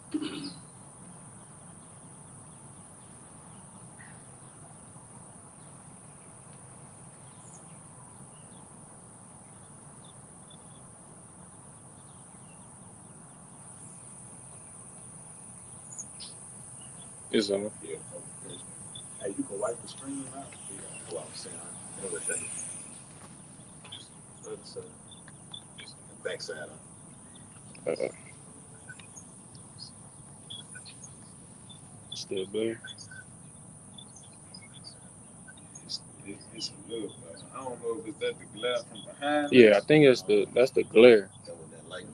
It's on. Yeah. Hey, you can wipe the screen out. Yeah. Well, I'm saying everything. Just the other side. The back side. Still blue. It's a little. I don't know if it's that the glare from behind. Yeah, I think that's the glare. That was that light.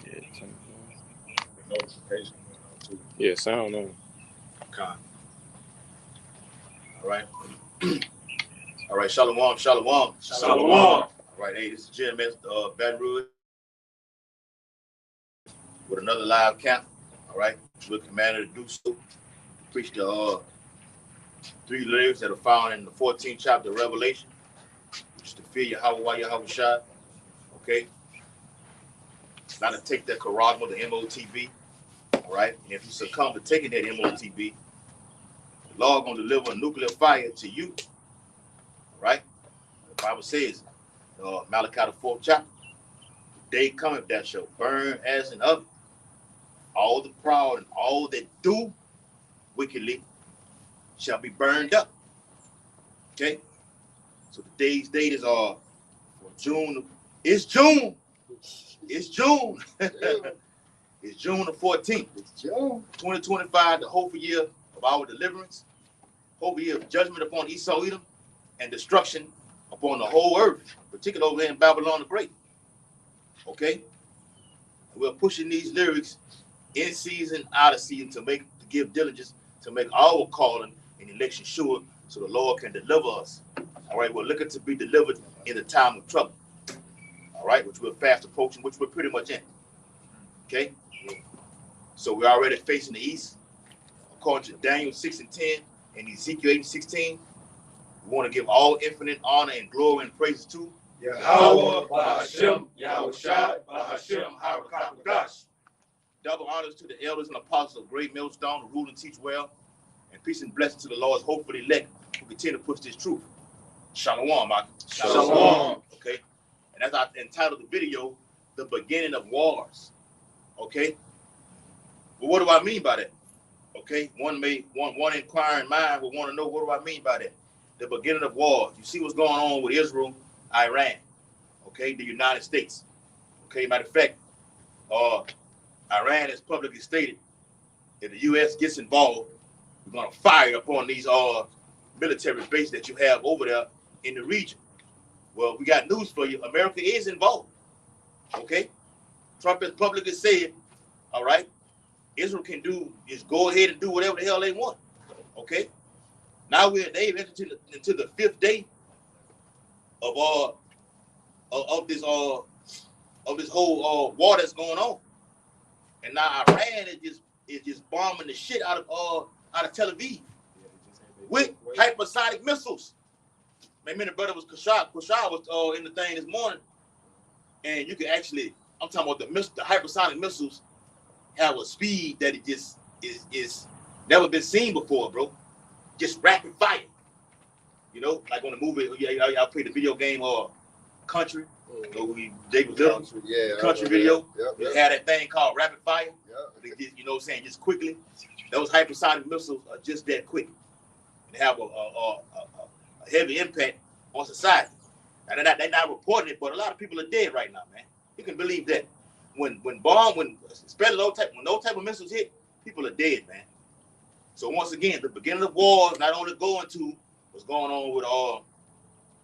Yeah, The notification went on too. yeah, sound on. Okay. All right. All right. Shalom. Shalom. Shalom. All right. Hey, this is GMS Baton Rouge with another live camp. All right. We're commanded to do so. Preach the 3 lyrics that are found in the 14th chapter of Revelation, which is to fear Yahweh Shai. Okay. Not to take that charisma, the MOTB. All right. And if you succumb to taking that MOTB, the Lord gonna deliver a nuclear fire to you. Right? The Bible says, Malachi the 4th chapter, the day cometh that shall burn as an oven. All the proud and all that do wickedly shall be burned up. Okay? So today's date is for June. It's June. It's June. It's June the 14th. It's June 2025, the hopeful year of our deliverance, hopeful year of judgment upon Esau, Edom, and destruction upon the whole earth, particularly over here in Babylon the Great. Okay? And we're pushing these lyrics in season, out of season to give diligence to make our calling and election sure so the Lord can deliver us. All right, we're looking to be delivered in the time of trouble. All right, which we're fast approaching, which we're pretty much in. Okay? So we're already facing the east. According to Daniel 6 and 10 and Ezekiel 8 and 16, we want to give all infinite honor and glory and praises to Yahweh, Bahashem, Yahweh Shai, Bahashem, Harakakadash. Double honors to the elders and apostles of Great Millstone who rule and teach well, and peace and blessing to the Lord's hopeful elect who continue to push this truth. Shalom, Mike. Shalom. Okay, and as I entitled the video, "The Beginning of Wars." Okay, well, what do I mean by that? Okay, one inquiring mind will want to know, what do I mean by that? The beginning of wars. You see what's going on with Israel, Iran. Okay, the United States. Okay, matter of fact, Iran has publicly stated if the U.S. gets involved, we're going to fire upon these military bases that you have over there in the region. Well, we got news for you. America is involved. Okay? Trump has publicly said, all right, Israel can go ahead and do whatever the hell they want. Okay? Now they've entered into the 5th day of this whole war that's going on. And now Iran is just bombing the shit out of Tel Aviv with hypersonic missiles. My minute brother was Kushar was in the thing this morning, and you can actually, I'm talking about the hypersonic missiles have a speed that it just is never been seen before, bro. Just rapid fire. You know, like on the movie, I played the video game Country. They was country video. They had that thing called rapid fire. They just, you know what I'm saying, just quickly. Those hypersonic missiles are just that quick. They have a heavy impact on society. Now they're not reporting it, but a lot of people are dead right now, man. You can believe that. When those type of missiles hit, people are dead, man. So once again, the beginning of wars not only going to what's going on with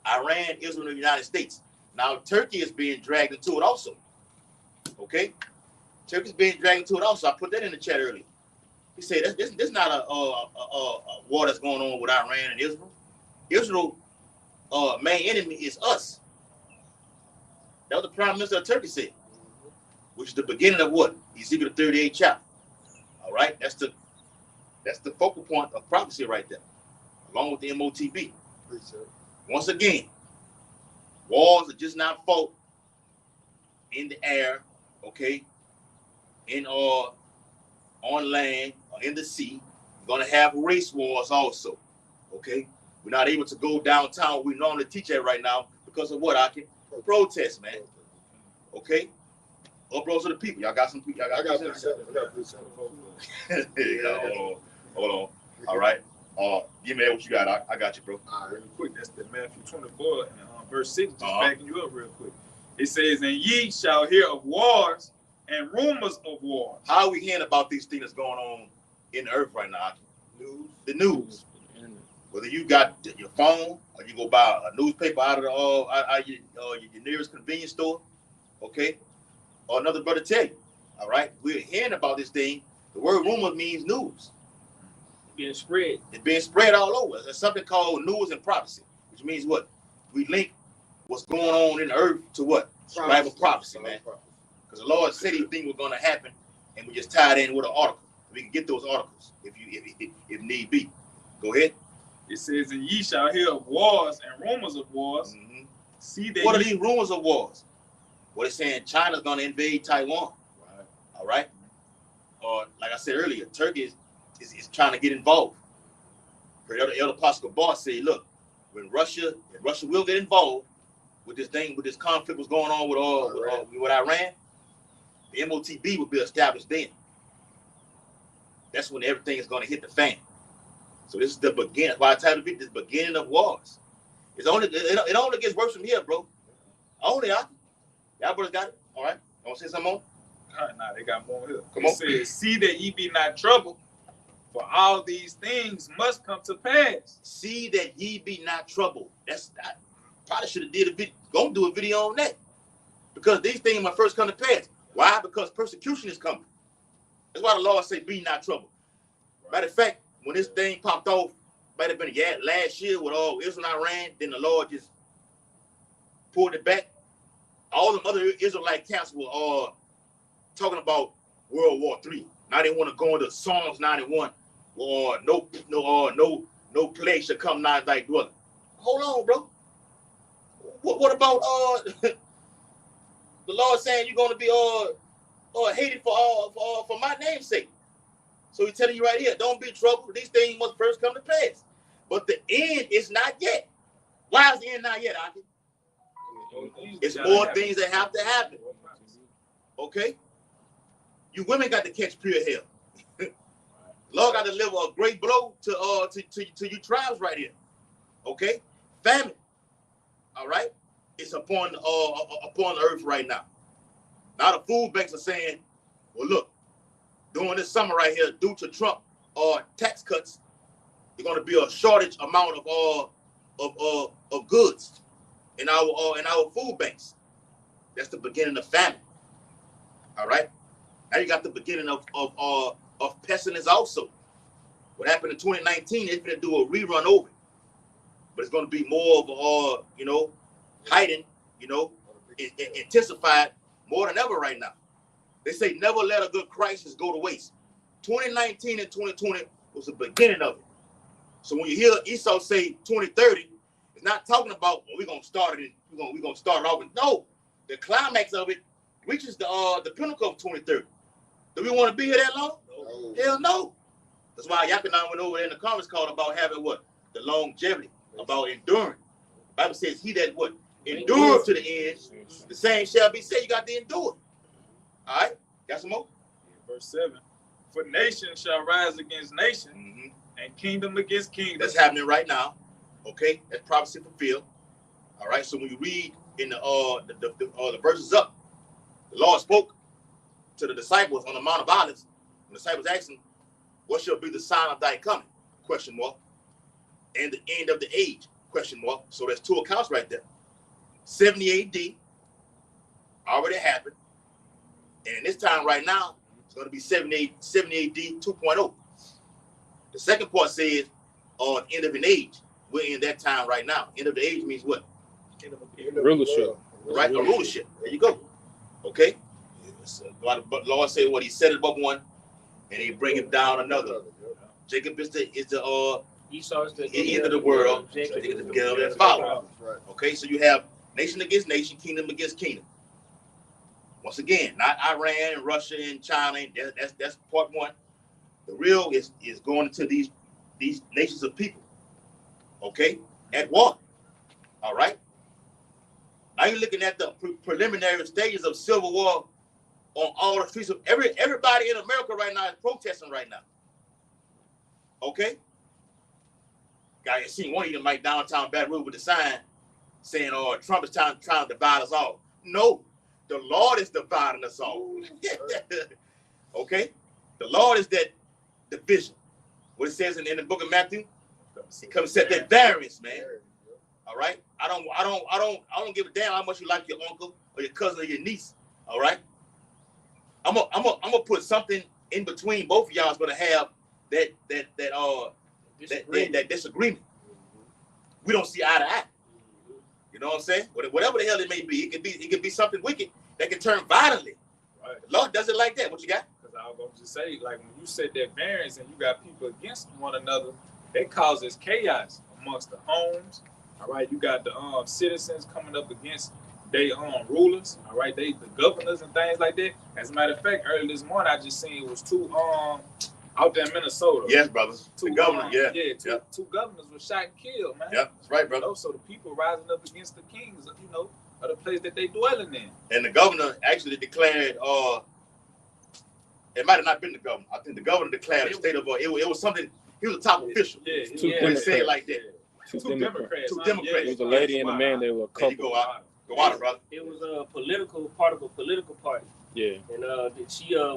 Iran, Israel, and the United States. Now Turkey is being dragged into it also. Okay, Turkey's being dragged into it also. I put that in the chat earlier. He said this not a war that's going on with Iran and Israel. Israel, main enemy is us. That was the Prime Minister of Turkey said, which is the beginning of what? Ezekiel 38 chapter. All right, that's the focal point of prophecy right there, along with the MOTB. Once again, wars are just not fought in the air, okay, in on land or in the sea. We're gonna have race wars also, okay. We're not able to go downtown. We normally teach at right now because of what I can protest, man. Okay, upload to the people. Y'all got some people. Y'all got hold on. All right. Give me what you got. I got you, bro. All right, real quick. That's the Matthew 24 and verse 6. Just backing you up real quick. It says, "And ye shall hear of wars and rumors of wars." How are we hearing about these things that's going on in the earth right now? News. The news. Whether you got your phone or you go buy a newspaper out of the your nearest convenience store, okay, or another brother tell you, all right, we're hearing about this thing. The word rumor means news. Being spread. It's being spread all over. There's something called news and prophecy, which means what? We link what's going on in the earth to what? Bible prophecy, man. Because the Lord said these things were going to happen, and we just tied in with an article. We can get those articles if need be. Go ahead. It says, "And ye shall hear of wars and rumors of wars." Mm-hmm. See that. What are these rumors of wars? What it's saying? China's going to invade Taiwan. Right. All right. Or like I said earlier, Turkey is trying to get involved. Elder Pascal Boss said, "Look, when Russia will get involved with this thing, with this conflict was going on with Iran, the MOTB will be established then. That's when everything is going to hit the fan. So this is the beginning. That's why I titled it the beginning of wars. It only gets worse from here, bro. Y'all brothers got it. All right. You want to say something more? All right, nah, they got more here. Come It on. says, "See that ye be not troubled, for all these things must come to pass." See that ye be not troubled. I probably should have did a video. Gonna do a video on that, because these things must first come to pass. Why? Because persecution is coming. That's why the Lord say, "Be not troubled." Matter of fact, when this thing popped off, might have been last year with all Israel and Iran, then the Lord just pulled it back. All the other Israelite camps were talking about World War III. Now they want to go into Psalms 91, or no plague shall come nigh thy dwelling. Hold on, bro. What about the Lord saying you're going to be hated for my name's sake? So he's telling you right here, don't be troubled. These things must first come to pass. But the end is not yet. Why is the end not yet, Aki? It's more things that have to happen. Okay? You women got to catch pure hell. Lord got to deliver a great blow to you tribes right here. Okay? Famine. All right? It's upon the earth right now. Now the food banks are saying, well, look, during this summer right here, due to Trump tax cuts, there's going to be a shortage amount of goods in our food banks. That's the beginning of famine. All right. Now you got the beginning of pestilence also. What happened in 2019? They're going to do a rerun over it, but it's going to be more of heightened, intensified more than ever right now. They say never let a good crisis go to waste. 2019 and 2020 was the beginning of it. So when you hear Esau say 2030, it's not talking about we're gonna start it. We're gonna start it off with no. The climax of it reaches the pinnacle of 2030. Do we want to be here that long? No. Hell no. That's why Yakanan went over there in the conference call about having what? The longevity, about enduring. The Bible says he that what? Endure to the end, the same shall be said. You got to endure. All right, got some more? Verse 7. "For nation shall rise against nation, and kingdom against kingdom." That's happening right now. Okay, that's prophecy fulfilled. All right, so when you read in the verses up, the Lord spoke to the disciples on the Mount of Olives. The disciples asked him, "What shall be the sign of thy coming?" Question mark. "And the end of the age?" Question mark. So there's two accounts right there. 70 AD already happened. And in this time right now, it's going to be 70 AD 2.0. The second part says, end of an age. We're in that time right now. End of the age means what? Rulership. Right? A rulership. There you go. Okay? But Lord said what he set above one, and he bring him down another. Jacob is the Esau is the end of the world. Jacob is the beginning of their follow. Okay, so you have nation against nation, kingdom against kingdom. Once again, not Iran and Russia and China. That's part one. The real is going into these nations of people, okay, at war. All right. Now you're looking at the preliminary stages of civil war on all the streets of everybody in America right now is protesting right now. Okay. Guy, I seen one of them like downtown Baton Rouge with the sign saying, "Oh, Trump is trying to divide us all." No, the Lord is dividing us all. Okay, the Lord is that division. What it says in the book of Matthew, He comes to set that variance, man. All right, I don't give a damn how much you like your uncle or your cousin or your niece. All right, I'm gonna put something in between both of y'all is gonna have that disagreement. We don't see eye to eye. You know what I'm saying? Whatever the hell it may be, it could be something wicked that can turn violently. Right. The Lord does it like that. What you got? Because I was going to say, like when you said that variance and you got people against one another, that causes chaos amongst the homes. All right, you got the citizens coming up against their rulers. All right, the governors and things like that. As a matter of fact, earlier this morning I just seen it was two out there in Minnesota. Yes, brothers. Two governors, two governors were shot and killed, man. Yeah, that's right, brother. You know, so the people rising up against the kings, you know, of the place that they dwelling in. And the governor actually declared, it might have not been the governor. I think the governor declared a state of, it was something, he was a top official. Yeah, when it said like that. Two Democrats. Democrats. Yeah, it was a lady and a man, they were a couple. Go out, brother. It was a part of a political party. Yeah. And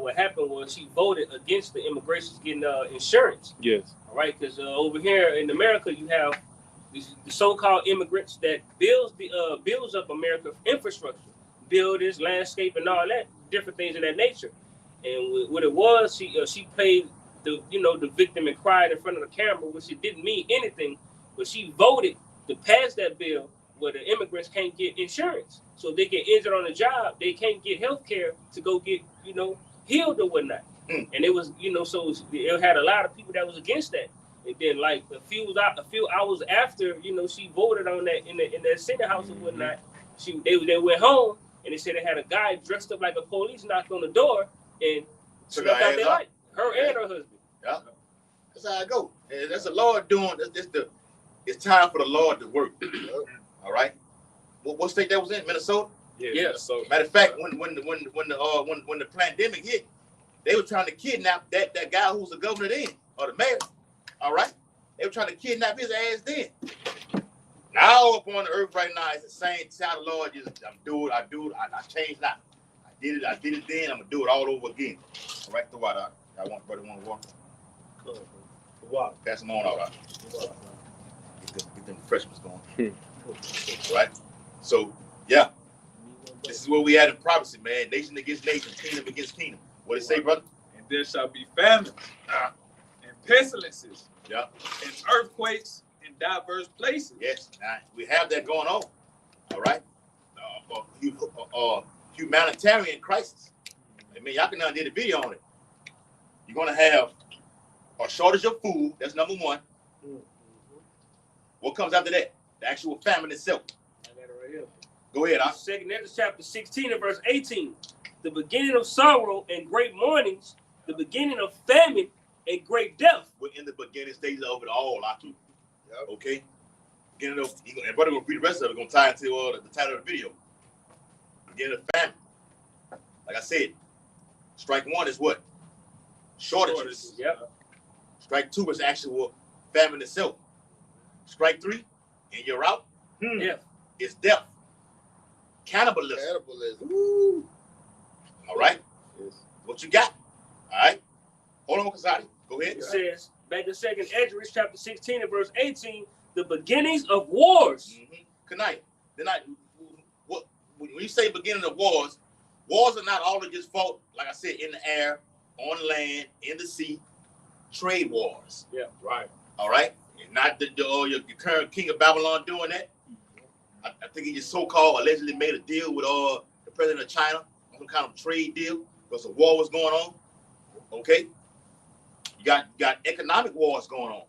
what happened was she voted against the immigrants getting insurance. Yes. All right, because over here in America you have the so-called immigrants that builds up America infrastructure, buildings, landscape, and all that different things of that nature. And what it was, she played the victim and cried in front of the camera, which it didn't mean anything, but she voted to pass that bill where the immigrants can't get insurance. So if they get injured on the job, they can't get health care to go get, healed or whatnot. And it was, so it had a lot of people that was against that. And then like a few hours after, she voted on that in that Senate House or whatnot, they went home and they said they had a guy dressed up like a police knocked on the door and snuck out their light. Her and her husband. Yeah. That's how I go. And that's the Lord doing. It's time for the Lord to work. All right. What state that was in? Minnesota. Yeah. So matter of fact, when the pandemic hit, they were trying to kidnap that guy who was the governor then or the mayor. All right. They were trying to kidnap his ass then. Now up on the earth right now, it's the same child of the Lord. I do it. I changed now. I did it then. I'm gonna do it all over again. All right, the water. I want brother want water. Wow. Pass them on, all right. Get them freshmen going. Right? So, yeah. This is where we at in prophecy, man. Nation against nation, kingdom against kingdom. What it say, brother? And there shall be famine and pestilences. Yeah. And earthquakes in diverse places. Yes. Now, we have that going on. All right? Humanitarian crisis. I mean, y'all can did a video on it. You're going to have a shortage of food. That's number one. What comes after that? The actual famine itself. I got it right here. Go ahead. Second Ezra chapter 16 and verse 18. The beginning of sorrow and great mournings, the beginning of famine and great death. We're in the beginning stages of it all, Aki. Okay? Beginning of, and brother gonna read the rest of it. Gonna tie into the title of the video. Beginning of famine. Like I said, strike one is what? Shortages. Yep. Strike two is actual famine itself. Strike three, and you're out. Yeah. It's death. Cannibalism. Woo. All right. Yes. What you got? All right. Hold on, Kasadi. Go ahead. It says, back in second Ezra chapter 16 and verse 18, the beginnings of wars. Kanaya. When you say beginning of wars are not always just fought, like I said, in the air, on land, in the sea. Trade wars. Yeah. Right. All right. And not your current king of Babylon doing that. I think he just so-called allegedly made a deal with the president of China, some kind of trade deal because a war was going on. Okay. You got economic wars going on.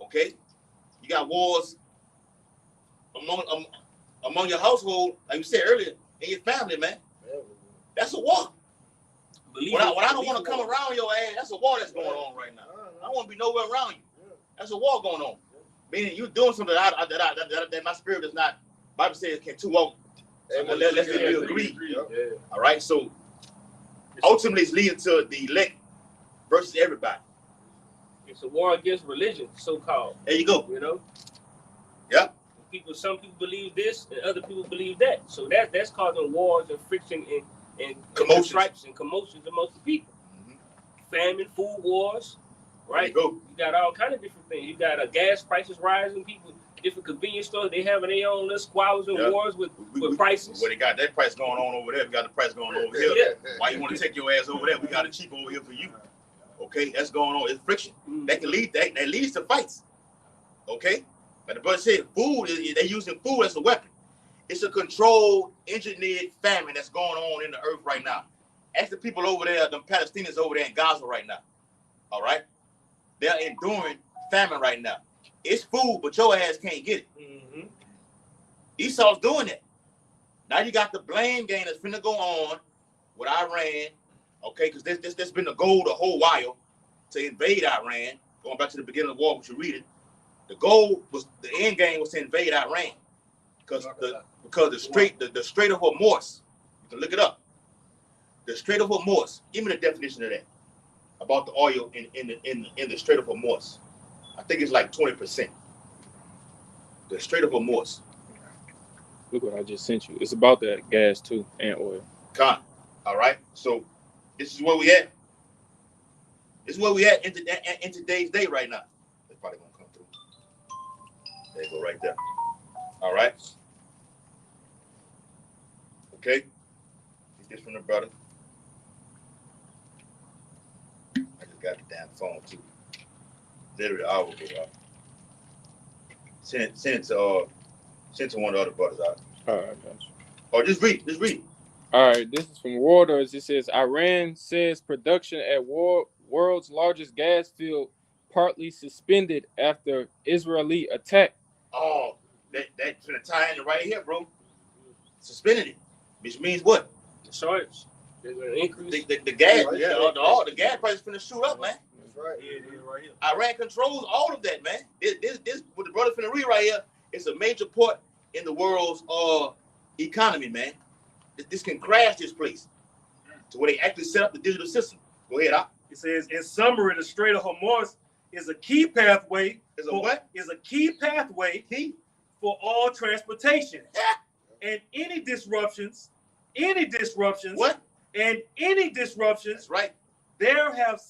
Okay. You got wars among your household, like you said earlier, in your family, man. That's a war. Believe When I it, don't want to come around your ass, that's a war that's going on right now. I don't want to be nowhere around you. That's a war going on. Meaning you doing something that my spirit does not. Bible says can two walk. Let's agree. All right. So ultimately, it's leading to the elect versus everybody. It's a war against religion, so-called. There you go. You know. Yeah. Some people believe this, and other people believe that. So that's causing wars and friction and Commotions. stripes and commotions amongst the people. Mm-hmm. Famine, food wars, right? There you go. You got all kind of different things. You got gas prices rising. People, different convenience stores, they having their own little squabbles and wars with prices. Well, they got that price going on over there. We got the price going on over here. Yeah. Why you want to take your ass over there? We got it cheap over here for you. Okay, that's going on. It's friction. That can lead. That leads to fights. Okay, but the brother said food. They're using food as a weapon. It's a controlled, engineered famine that's going on in the earth right now. Ask the people over there, them Palestinians over there in Gaza right now. All right, they're enduring famine right now. It's food, but your ass can't get it. Mm-hmm. Esau's doing it. Now you got the blame game that's finna go on with Iran. Okay, because this been the goal the whole while to invade Iran. Going back to the beginning of the war, which you read it. The goal was the end game was to invade Iran because the Strait of Hormuz. You can look it up. The Strait of Hormuz. Give me the definition of that about the oil in the Strait of Hormuz. I think it's like 20%. The Strait of Hormuz. Look what I just sent you. It's about that gas too and oil. All right. So this is where we at. This is where we at in today's day right now. It's probably gonna come through. There you go, right there. All right. Okay. Get this from the brother. I just got the damn phone too. Literally, I will go out. Send it to one of the other brothers out. All right, guys. Or just read. Just read. All right, this is from Reuters. It says Iran says production at world's largest gas field partly suspended after Israeli attack. Oh, that's gonna tie in right here, bro. Suspended it, which means what? The shortage. They're gonna increase The gas, Right, the gas price is gonna shoot up, man. That's right. Yeah, it is right here. Iran controls all of that, man. This what the brother finna read right here is a major part in the world's economy, man. This can crash this place to where they actually set up the digital system. Go ahead, Op. It says, in summary, the Strait of Hormuz is a key pathway. Is a what? Is a key pathway Key? for all transportation. And any disruptions, What? and any disruptions, That's right. there have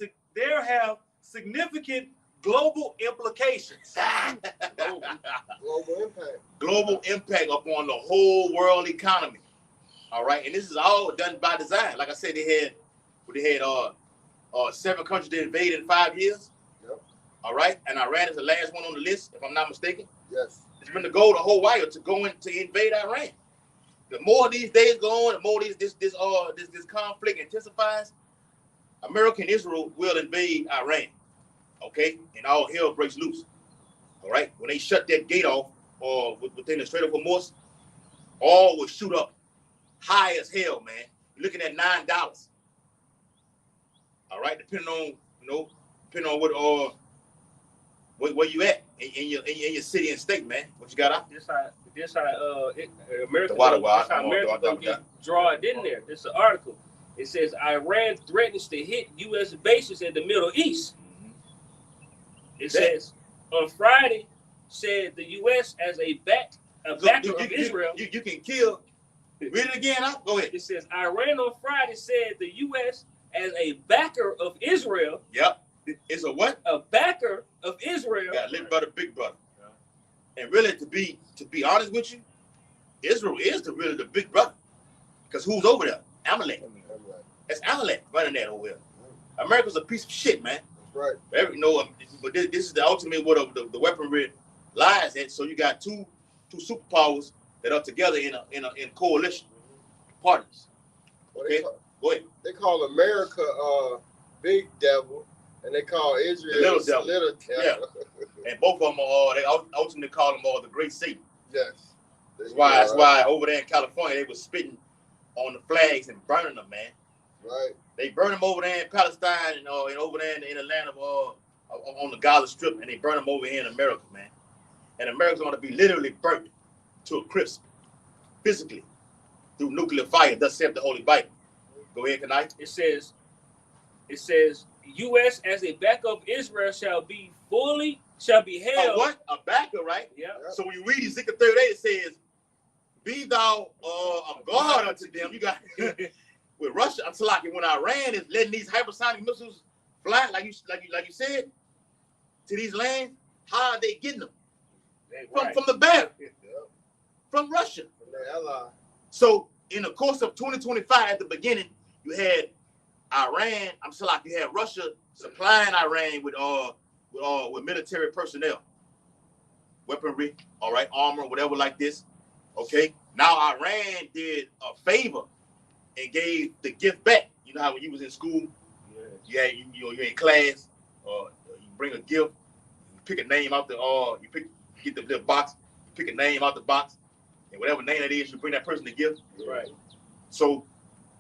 significant global implications. Global impact. Global impact upon the whole world economy. All right, and this is all done by design. Like I said, they had 7 countries to invade in 5 years. Yep. All right, and Iran is the last one on the list, if I'm not mistaken. Yes. It's been the goal the whole while to go in to invade Iran. The more these days go on, the more this conflict intensifies. America and Israel will invade Iran. Okay, and all hell breaks loose. All right, when they shut that gate off, or within the Strait of Hormuz, all will shoot up high as hell, man. You're looking at $9. All right, depending on what where you at in your city and state, man. What you got out? This how America. The water That's how America gonna get draw it in there. This is an article. It says Iran threatens to hit U.S. bases in the Middle East. It says on Friday, said the U.S. as a backer of Israel. You can kill. Read it again. Go ahead. It says Iran on Friday said the U.S. as a backer of Israel. Yep. It's a what? A backer of Israel. Got little brother, big brother. And really, to be honest with you, Israel is really the big brother. Because who's over there? Amalek. That's Amalek running that over there. America's a piece of shit, man. That's right. But this is the ultimate what the weaponry lies at. So you got two superpowers that are together in a coalition partners. Okay, go ahead. They call America big devil, and they call Israel little devil. Little devil. Yeah. And both of them they ultimately call them the Great Satan. Yes. That's why over there in California they were spitting on the flags and burning them, man. Right. They burn them over there in Palestine and over there in the land of on the Gaza Strip, and they burn them over here in America, man. And America's going to be literally burnt to a crisp, physically, through nuclear fire. Thus saith the Holy Bible. Go ahead, Kanai. It says, U.S. as a backup of Israel shall be held. What? A backer, right? Yeah. So when you read Ezekiel 38, it says, "Be thou a God unto them." You got with Russia, I'm talking when Iran is letting these hypersonic missiles fly, like you said, to these lands. How are they getting them? From the back, from Russia. From their ally. So in the course of 2025, at the beginning, you had Iran. You had Russia supplying Iran with military personnel, weaponry, all right, armor, whatever like this. Okay. Now Iran did a favor and gave the gift back. You know how when you was in school, you're in class, you bring a gift, you pick a name out get the little box, you pick a name out the box, and whatever name it is, you bring that person the gift. Right. So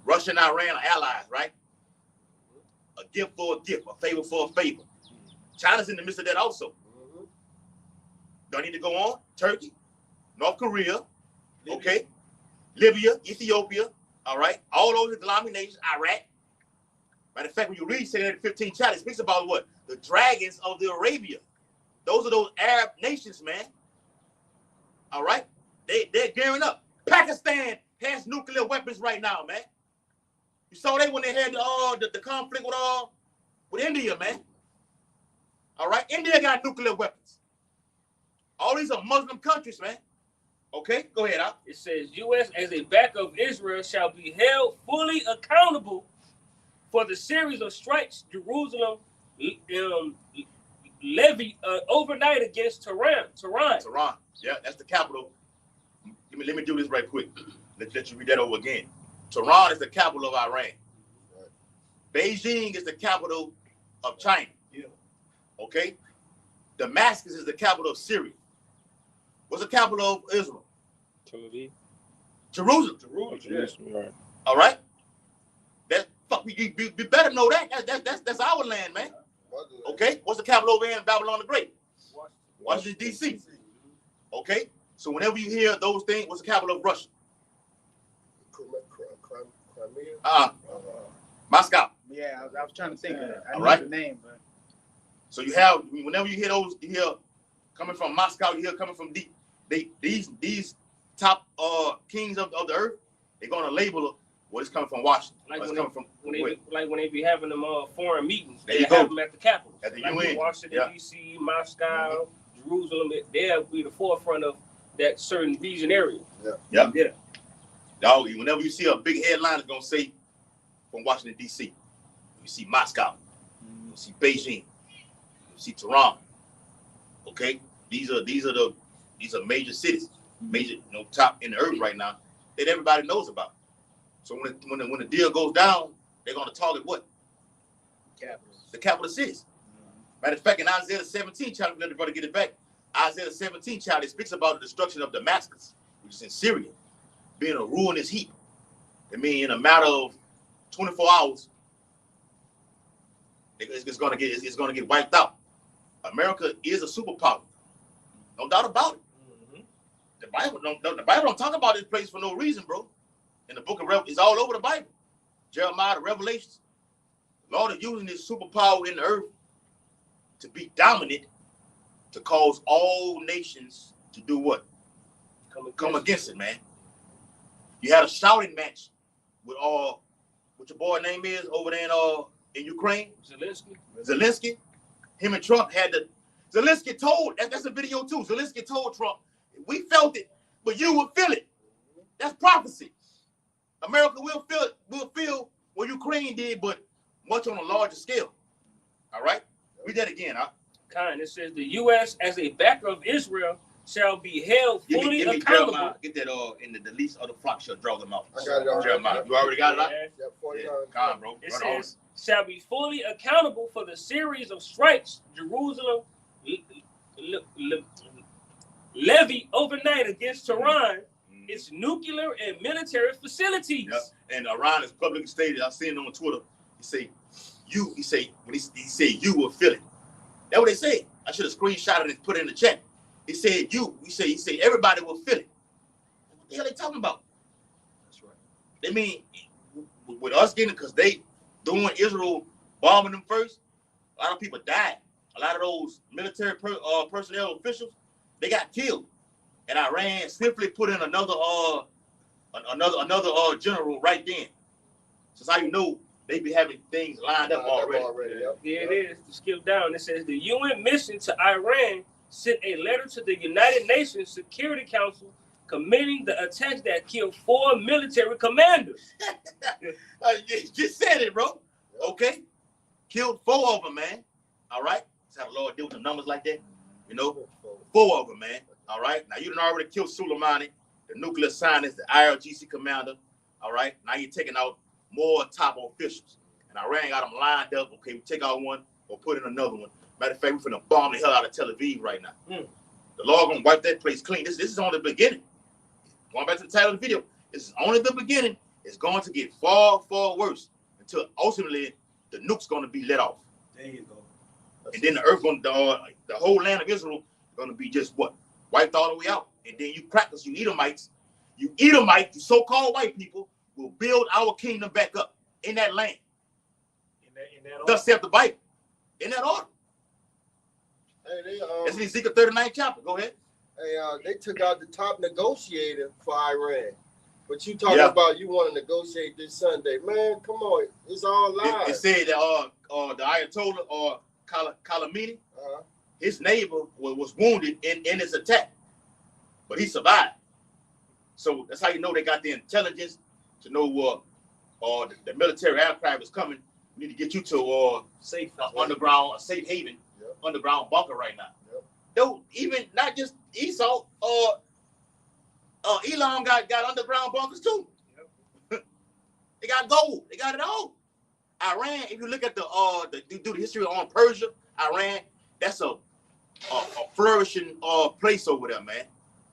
Russia and Iran are allies, right? A gift for a gift, a favor for a favor. China's in the midst of that also. Mm-hmm. Do I need to go on? Turkey, North Korea, okay, Libya, Ethiopia, all right, all those Islamic nations, Iraq. Matter of fact, when you read 15 chapter, it speaks about what? The dragons of the Arabia. Those are those Arab nations, man. All right, they're gearing up. Pakistan has nuclear weapons right now, man. You saw they when they had the conflict with India, man. All right, India got nuclear weapons. All these are Muslim countries, man. Okay, go ahead, Al. It says, U.S. as a backup of Israel shall be held fully accountable for the series of strikes Jerusalem levied overnight against Tehran. Tehran, yeah, that's the capital. Let me do this right quick. Let you read that over again. Tehran is the capital of Iran. Right. Beijing is the capital of China. Yeah. Okay. Damascus is the capital of Syria. What's the capital of Israel? Tel Aviv. Jerusalem. Jerusalem. Right. All right. You better know that. That's our land, man. Okay. What's the capital over here in Babylon the Great? Washington D.C. Okay. So whenever you hear those things, what's the capital of Russia? Crimea. Moscow. Yeah, I was trying to think of it. I know the name, but so you have whenever you hear those, you hear coming from Moscow, you hear coming from these top kings of the earth. They're gonna label what is coming from Washington. When they be having them foreign meetings, There they you go. have them at the capital. At the like UN. Washington Yeah. D.C., Moscow, Jerusalem. They'll be the forefront of that certain region area. Yeah. Yeah. Dog, whenever you see a big headline, it's gonna say from Washington D.C. You see Moscow, you see Beijing, you see Tehran. Okay, these are major cities, major top in the earth right now that everybody knows about. So when the deal goes down, they're gonna target what? The capital cities. Matter of fact, in Isaiah 17 chapter, let everybody get it back. Isaiah 17 chapter, it speaks about the destruction of Damascus, which is in Syria, being a ruinous heap. I mean, in a matter of 24 hours, it's gonna get wiped out. America is a superpower, no doubt about it. The Bible don't talk about this place for no reason, bro. In the book of Revelation, it's all over the Bible. Jeremiah, the Revelations. The Lord is using this superpower in the earth to be dominant, to cause all nations to do what? Come against it, man. You had a shouting match with what your boy name is over there in Ukraine. Zelensky. Him and Trump had Zelensky told, that's a video too. Zelensky told Trump, we felt it, but you will feel it. That's prophecy. America will feel it. We'll feel what Ukraine did, but much on a larger scale. All right? Read that again, huh? It says the U.S. as a backer of Israel shall be held fully Give me accountable. Jeremiah. Get that in the least of the flock shall draw them out. I got it already. Jeremiah, you already got it out? Yeah, 49. Come on, bro. It Run says, shall be fully accountable for the series of strikes Jerusalem levy overnight against Tehran. its nuclear and military facilities. Yep. And Iran is publicly stated. I seen it on Twitter. He say, when he said you will feel it. That's what they said. I should have screenshotted it and put it in the chat. He said you. He said everybody will feel it. What the hell they talking about? That's right. They mean with us getting, because they doing Israel bombing them first. A lot of people died. A lot of those military personnel officials, they got killed. And Iran simply put in another general right then. So that's how you know they be having things lined up already. Yep. Yeah, it is. To skip down, it says the UN mission to Iran sent a letter to the United Nations Security Council commending the attacks that killed 4 military commanders. You just said it, bro. Okay? Killed 4 of them, man. All right? That's how the Lord deal with the numbers like that. You know? 4 of them, man. All right? Now, you done already killed Soleimani, the nuclear scientist, the IRGC commander. All right? Now you're taking out more top officials. And Iran got them lined up. Okay, we take out one or put in another one. Matter of fact, we're finna bomb the hell out of Tel Aviv right now. The Lord gonna wipe that place clean. This is only the beginning. Going back to the title of the video, this is only the beginning. It's going to get far, far worse until ultimately the nuke's gonna be let off. There you go. And then the earth gonna, the whole land of Israel gonna be just what? Wiped all the way out. And then you practice, you Edomites, you so-called white people will build our kingdom back up in that land. In that Thus saith the Bible. In that order. Hey, That's in Ezekiel 39th chapter. Go ahead. they took out the top negotiator for Iran. But you talking about you want to negotiate this Sunday. Man, come on. It's all lies. It said that the Ayatollah or Khamenei, his neighbor was wounded in his attack. But he survived. So that's how you know they got the intelligence to know the military aircraft is coming. We need to get you to safe underground, a safe haven, underground bunker right now. Though even not just Esau, Elam got underground bunkers too. They got gold. They got it all. Iran, if you look at the history on Persia, Iran, that's a flourishing place over there, man.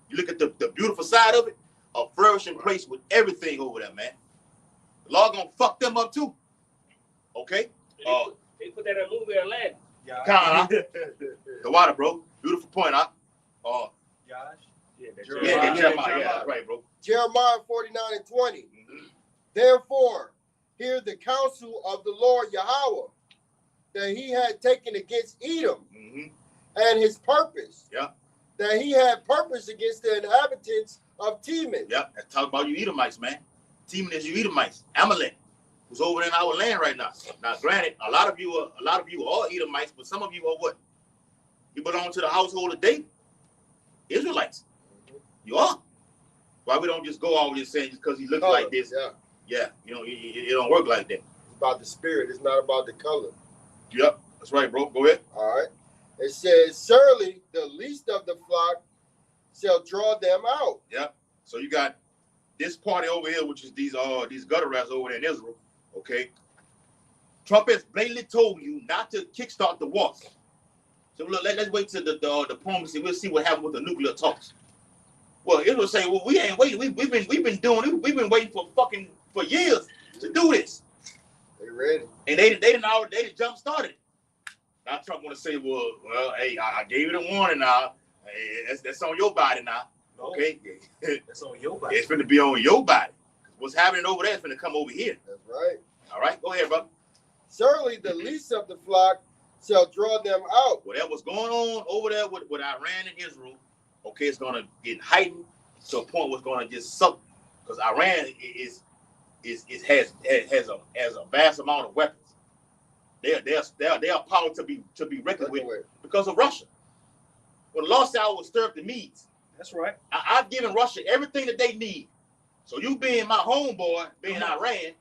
You look at the beautiful side of it, a flourishing place with everything over there, man. The law gonna fuck them up too. Okay? They put that in a movie Aladdin. Huh? The water, bro. Beautiful point, huh? Jeremiah, right, bro. Jeremiah 49:20. Therefore, hear the counsel of the Lord Yahweh that he had taken against Edom and his purpose. That he had purpose against the inhabitants of Teman. Let's talk about you Edomites, man. Teman is you Edomites. Amalek, who's over in our land right now. Now, granted, a lot of you are Edomites, but some of you are what? You belong to the household of David. Israelites. You are. Why we don't just go all just saying just because he looks like this? You know, it don't work like that. It's about the spirit. It's not about the color. Yep, that's right, bro. Go ahead. All right. It says, surely the least of the flock shall draw them out. Yep. So you got this party over here, which is these gutter rats over there in Israel. Okay. Trump has blatantly told you not to kickstart the war. So look, let's wait till the diplomacy. We'll see what happens with the nuclear talks. Well, Israel say, well, we ain't waiting. We've been waiting for years to do this. They ready. And they didn't jump started. Now Trump want to say, well, hey, I gave you the warning now. Hey, that's on your body now. Okay, that's on your body. It's going to be on your body. What's happening over there is going to come over here. That's right. All right, go ahead, brother. Surely the least of the flock shall draw them out. Whatever's going on over there with Iran and Israel, okay, it's going to get heightened to a point where it's going to just suck, because Iran has a vast amount of weapons. They are power to be reckoned with because of Russia. When the Lord said I will stir up the Medes. That's right. I've given Russia everything that they need. So you being my homeboy, being Iran,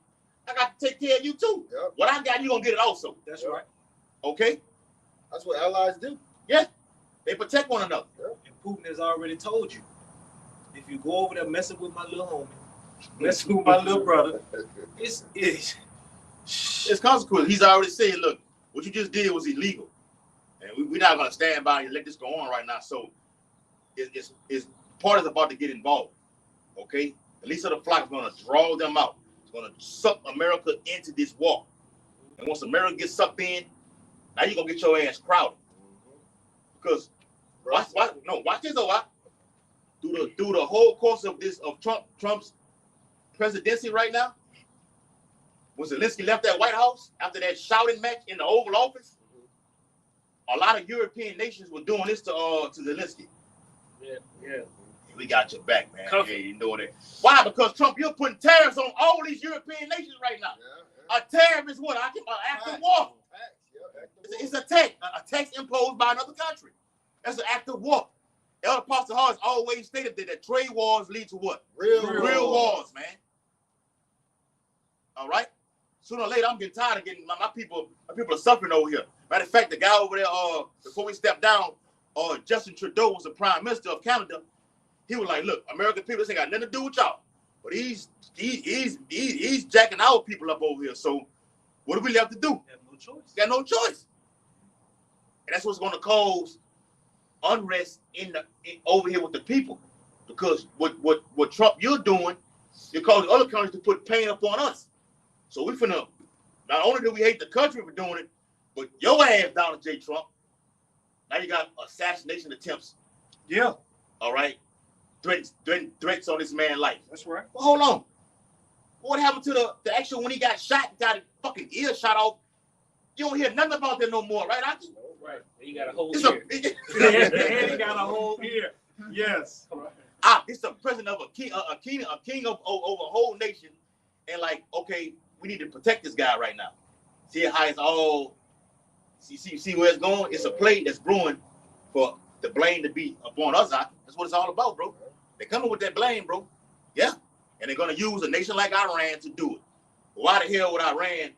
I got to take care of you too. Yep. What I got, you gonna get it also. That's right. Okay? That's what allies do. Yeah. They protect one another. And Putin has already told you, if you go over there messing with my little homie, messing with my little brother, it's consequences. He's already said, look, what you just did was illegal. And we're not gonna stand by and let this go on right now. So it's part is about to get involved. Okay, the least of the flock is going to draw them out. It's going to suck America into this war. And once America gets sucked in, now you're going to get your ass crowded. Because watch this though. Through the whole course of Trump's presidency right now, when Zelensky left that White House after that shouting match in the Oval Office, a lot of European nations were doing this to Zelensky. Yeah. We got your back, man. Comfort. Yeah, you know that. Why? Because Trump, you're putting tariffs on all these European nations right now. A tariff is what? An act of war. It's a tax imposed by another country. That's an act of war. Elder Pastor Hall has always stated that trade wars lead to what? Real wars, man. All right? Sooner or later, I'm getting tired of getting my people are suffering over here. Matter of fact, the guy over there, before we stepped down, Justin Trudeau was the Prime Minister of Canada. He was like, look, American people, this ain't got nothing to do with y'all. But he's jacking our people up over here. So what do we have to do? Have no choice. Got no choice. And that's what's going to cause unrest over here with the people. Because what Trump you're doing, you're causing other countries to put pain upon us. So we finna, not only do we hate the country for doing it, but your ass, Donald J. Trump, now you got assassination attempts. Yeah. All right. Threats on this man's life. That's right. Well, hold on. What happened to the actual when he got shot, got his fucking ear shot off? You don't hear nothing about that no more, right? Right. You got a whole It's year. And he got a whole ear. Yes. It's the president of a king of over a whole nation, and like, okay, we need to protect this guy right now. See how it's all. See where it's going? It's a play that's brewing for the blame to be upon us. That's what it's all about, bro. They're coming with that blame, bro. Yeah, and they're gonna use a nation like Iran to do it. Why the hell would Iran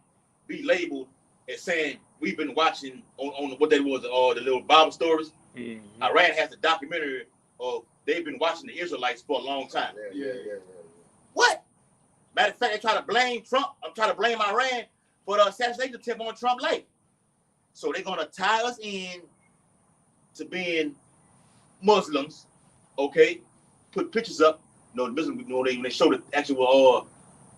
be labeled as saying we've been watching on what they was the little Bible stories? Mm-hmm. Iran has a documentary of they've been watching the Israelites for a long time. Yeah. What? Matter of fact, they try to blame Trump. I'm trying to blame Iran for the assassination attempt on Trump's life. So they're gonna tie us in to being Muslims, okay? Put pictures up. The Muslims, when they show the actual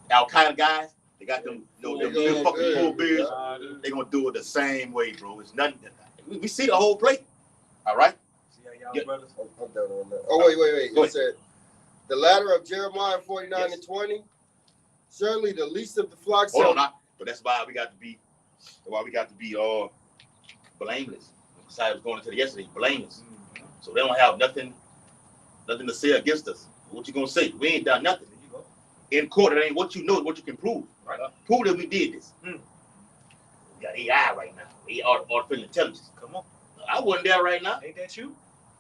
Al Qaeda guys, they got them, them fucking full beards. They're gonna do it the same way, bro. It's nothing. We see the whole plate. All right. I'm done on that. Oh wait. It said the ladder of Jeremiah 49:20. Certainly the least of the flock. Hold on, but that's why we got to be. Blameless. Besides going into the yesterday, blameless. Mm-hmm. So they don't have nothing to say against us. What you gonna say? We ain't done nothing. In court, it ain't what you know, it's what you can prove. Right? Prove that we did this. We got AI right now. Artificial intelligence. Come on. I wasn't there right now. Ain't that you?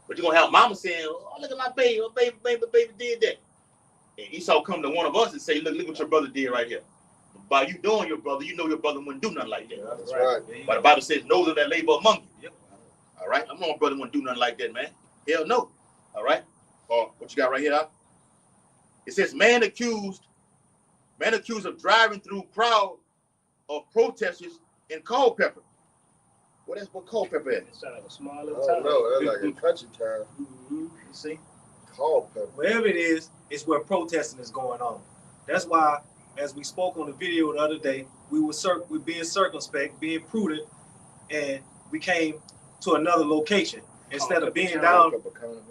But you're gonna have mama saying, oh, look at my baby. Oh, baby did that. And Esau come to one of us and say, look what your brother did right here. By you doing your brother, you know your brother wouldn't do nothing like that. That's right. But the Bible says, know them that labor among you. Yep. All right? I know my brother wouldn't do nothing like that, man. Hell no. All right? What you got right here, Doc? It says, man accused of driving through crowd of protesters in Culpeper. What Culpeper is? It sounds like a small little town. No, that's like a country town. Mm-hmm. You see? Culpeper. Wherever it is, it's where protesting is going on. That's why, as we spoke on the video the other day, we were being circumspect, being prudent, and we came to another location instead of being down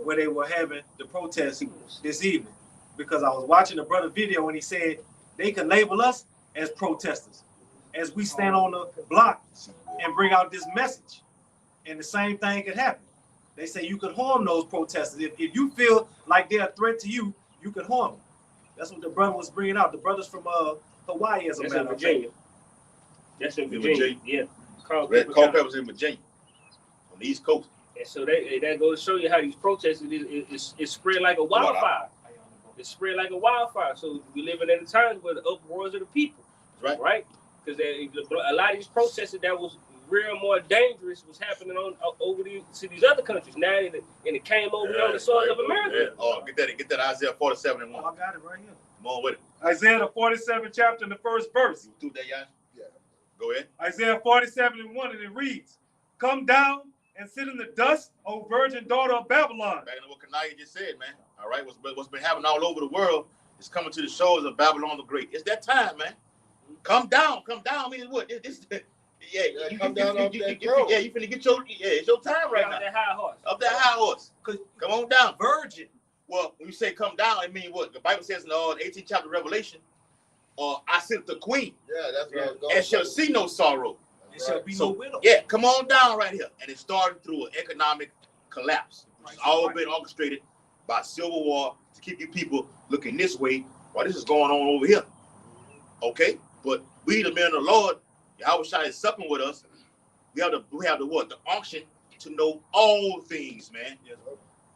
where they were having the protest this evening. Because I was watching the brother video and he said they can label us as protesters as we stand on the block and bring out this message. And the same thing could happen. They say you could harm those protesters. If you feel like they're a threat to you, you could harm them. That's what the brother was bringing out. The brothers from Hawaii, as a matter of fact. That's in Virginia. Yeah. Culpeper's in Virginia, on the East Coast. And so that goes to show you how these protests is spread like a wildfire. It's spread like a wildfire. So we living in a time where the uproars of the people. Right. Right? Because a lot of these protests that was real more dangerous was happening over to these other countries. Now and it came over on the soil of America. Yeah. Oh, get that Isaiah 47:1. Oh, I got it right here. Come on with it. Isaiah the 47th chapter and the first verse. You threw that, Yash? Yeah. Go ahead. Isaiah 47:1, and it reads, "Come down and sit in the dust, O virgin daughter of Babylon." Back in what Kanaya just said, man. All right, what's been happening all over the world is coming to the shores of Babylon the Great. It's that time, man. Come down. I mean, what? This yeah, you come down off that throne. Yeah, you finna get it's your time right now. That high horse. Up that high horse. Come on down. Virgin. Well, when you say come down, it means what? The Bible says in the 18th chapter of Revelation, I sent the queen. Yeah, that's what I was going And shall see no sorrow. There shall be no widow. Yeah, come on down right here. And it started through an economic collapse. It's all been orchestrated by civil war to keep you people looking this way while this is going on over here. Okay? But we, the men of the Lord, Yahweh Shai is supping with us. We have the what? The unction to know all things, man. Yes.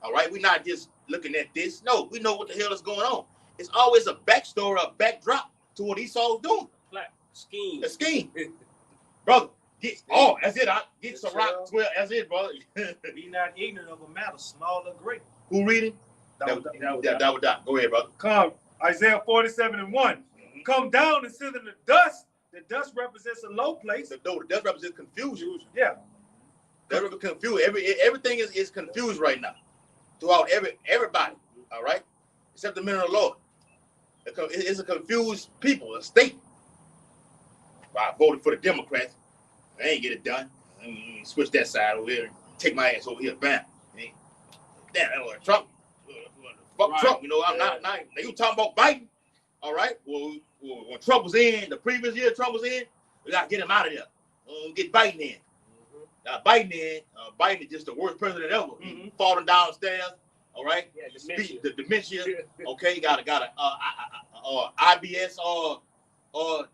All right? We're not just looking at this. No, we know what the hell is going on. It's always a backstory, a backdrop to what Esau's doing. Like scheme. A scheme. Brother, that's it. Get some rock 12. That's it, brother. Be not ignorant of a matter, small or great. Who reading? That would die. Go ahead, brother. Come, Isaiah 47:1. Come down and sit in the dust. The dust represents a low place. The dust represents confusion. Yeah. That represents confusion. Everything is confused right now. Throughout everybody. All right? Except the men of the Lord. It's a confused people, a state. I voted for the Democrats. I ain't get it done. Switch that side over here. Take my ass over here. Bam. Damn, Trump. Fuck right. Trump. You know, I'm not. Now you talking about Biden. All right. Well, when Trump was in, the previous year Trump was in, we got to get him out of there. Get Biden in. Now, Biden in. Biden is just the worst president ever. Falling downstairs. All right. Yeah, the dementia. Okay. Got a IBS or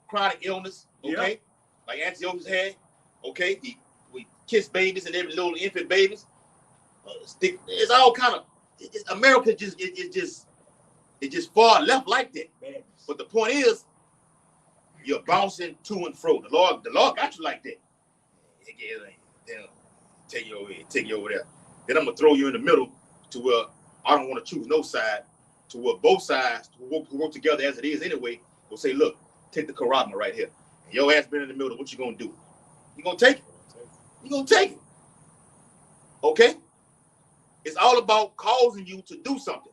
chronic illness. Okay. Yeah. Like Antiochus had. Okay. We kiss babies and every little infant babies. It's all kind of. America it just far left like that. Man. But the point is, you're bouncing to and fro. The Lord got you like that. Then take you over there. Then I'm gonna throw you in the middle to where I don't want to choose no side. To where both sides who work together as it is anyway will say, look, take the charagma right here. And your ass been in the middle. What you gonna do? You gonna take it? You gonna take it? Okay. It's all about causing you to do something.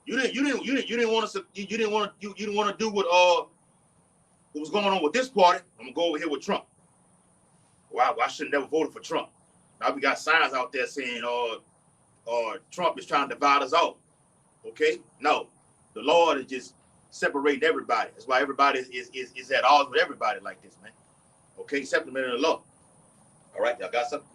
You didn't want to do what was going on with this party. I'm gonna go over here with Trump. Wow, I should have never voted for Trump. Now we got signs out there saying Trump is trying to divide us all. Okay? No. The Lord is just separating everybody. That's why everybody is at odds with everybody like this, man. Okay, except the men of the law. All right, y'all got something?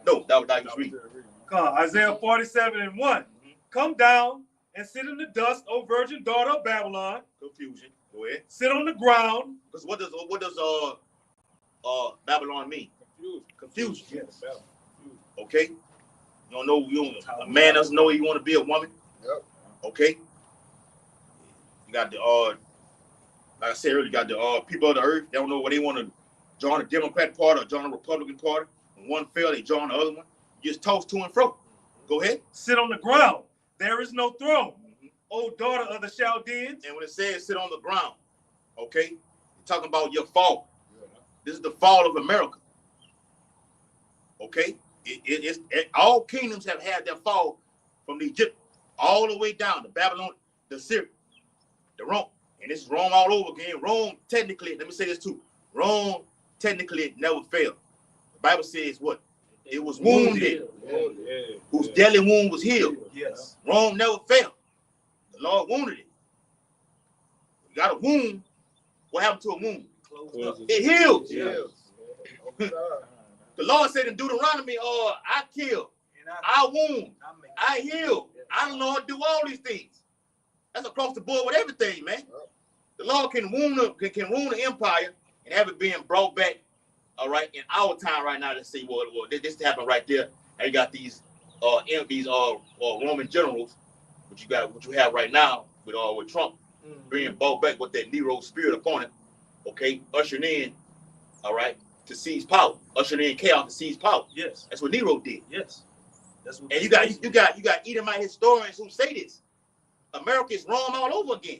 No, that was reading. Come, Isaiah 47:1. Come down and sit in the dust, O virgin daughter of Babylon. Confusion. Go ahead. Sit on the ground. Because what does Babylon mean? Confusion. Yes. Okay. A man doesn't know you want to be a woman. Yep. Okay. You got the like I said earlier, you got the people of the earth. They don't know what they want to join the Democrat Party or join the Republican Party. When one fail, they join the other one. You just toss to and fro. Go ahead. Sit on the ground. There is no throne. O daughter of the Chaldeans. And when it says sit on the ground, okay, you're talking about your fall. This is the fall of America. Okay? All kingdoms have had their fall from the Egypt all the way down to Babylon, the Syria, the Rome. And it's Rome all over again. Rome, technically, let me say this too. Rome, technically, never failed. The Bible says what? It was wounded, whose deadly wound was healed. Yes. Rome never failed. The Lord wounded it. You got a wound. What happened to a wound? It heals. Yes. The Lord said in Deuteronomy, I kill, I wound, I heal. I don't know how to do all these things. That's across the board with everything, man. The Lord can wound the empire and have it being brought back. All right, in our time right now, let's see what this happened right there. Now you got these Roman generals, what you have right now with Trump being brought back with that Nero spirit upon it. Okay, ushering in, all right, to seize power, ushering in chaos to seize power. Yes, that's what Nero did. Yes, that's what. And you got Edomite historians who say this. America is Rome all over again.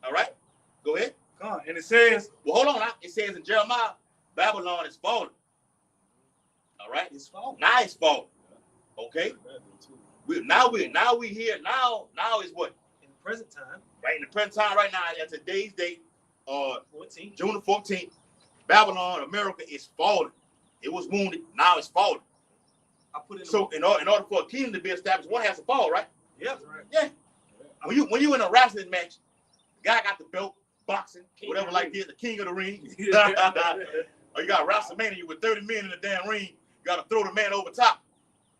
All right, go ahead. And it says, well, hold on. It says in Jeremiah, Babylon is falling. All right, it's falling. Now it's falling. Okay. Now we here. Now is what? In the present time. Right in the present time, right now, at today's date, 14. June the 14th, Babylon, America is falling. It was wounded, now it's falling. I put in So in order for a kingdom to be established, one has to fall, right? Yeah, right. Yeah. When you in a wrestling match, the guy got the belt, boxing, whatever like this, the king of the ring. Or you got WrestleMania with 30 men in the damn ring. You got to throw the man over top.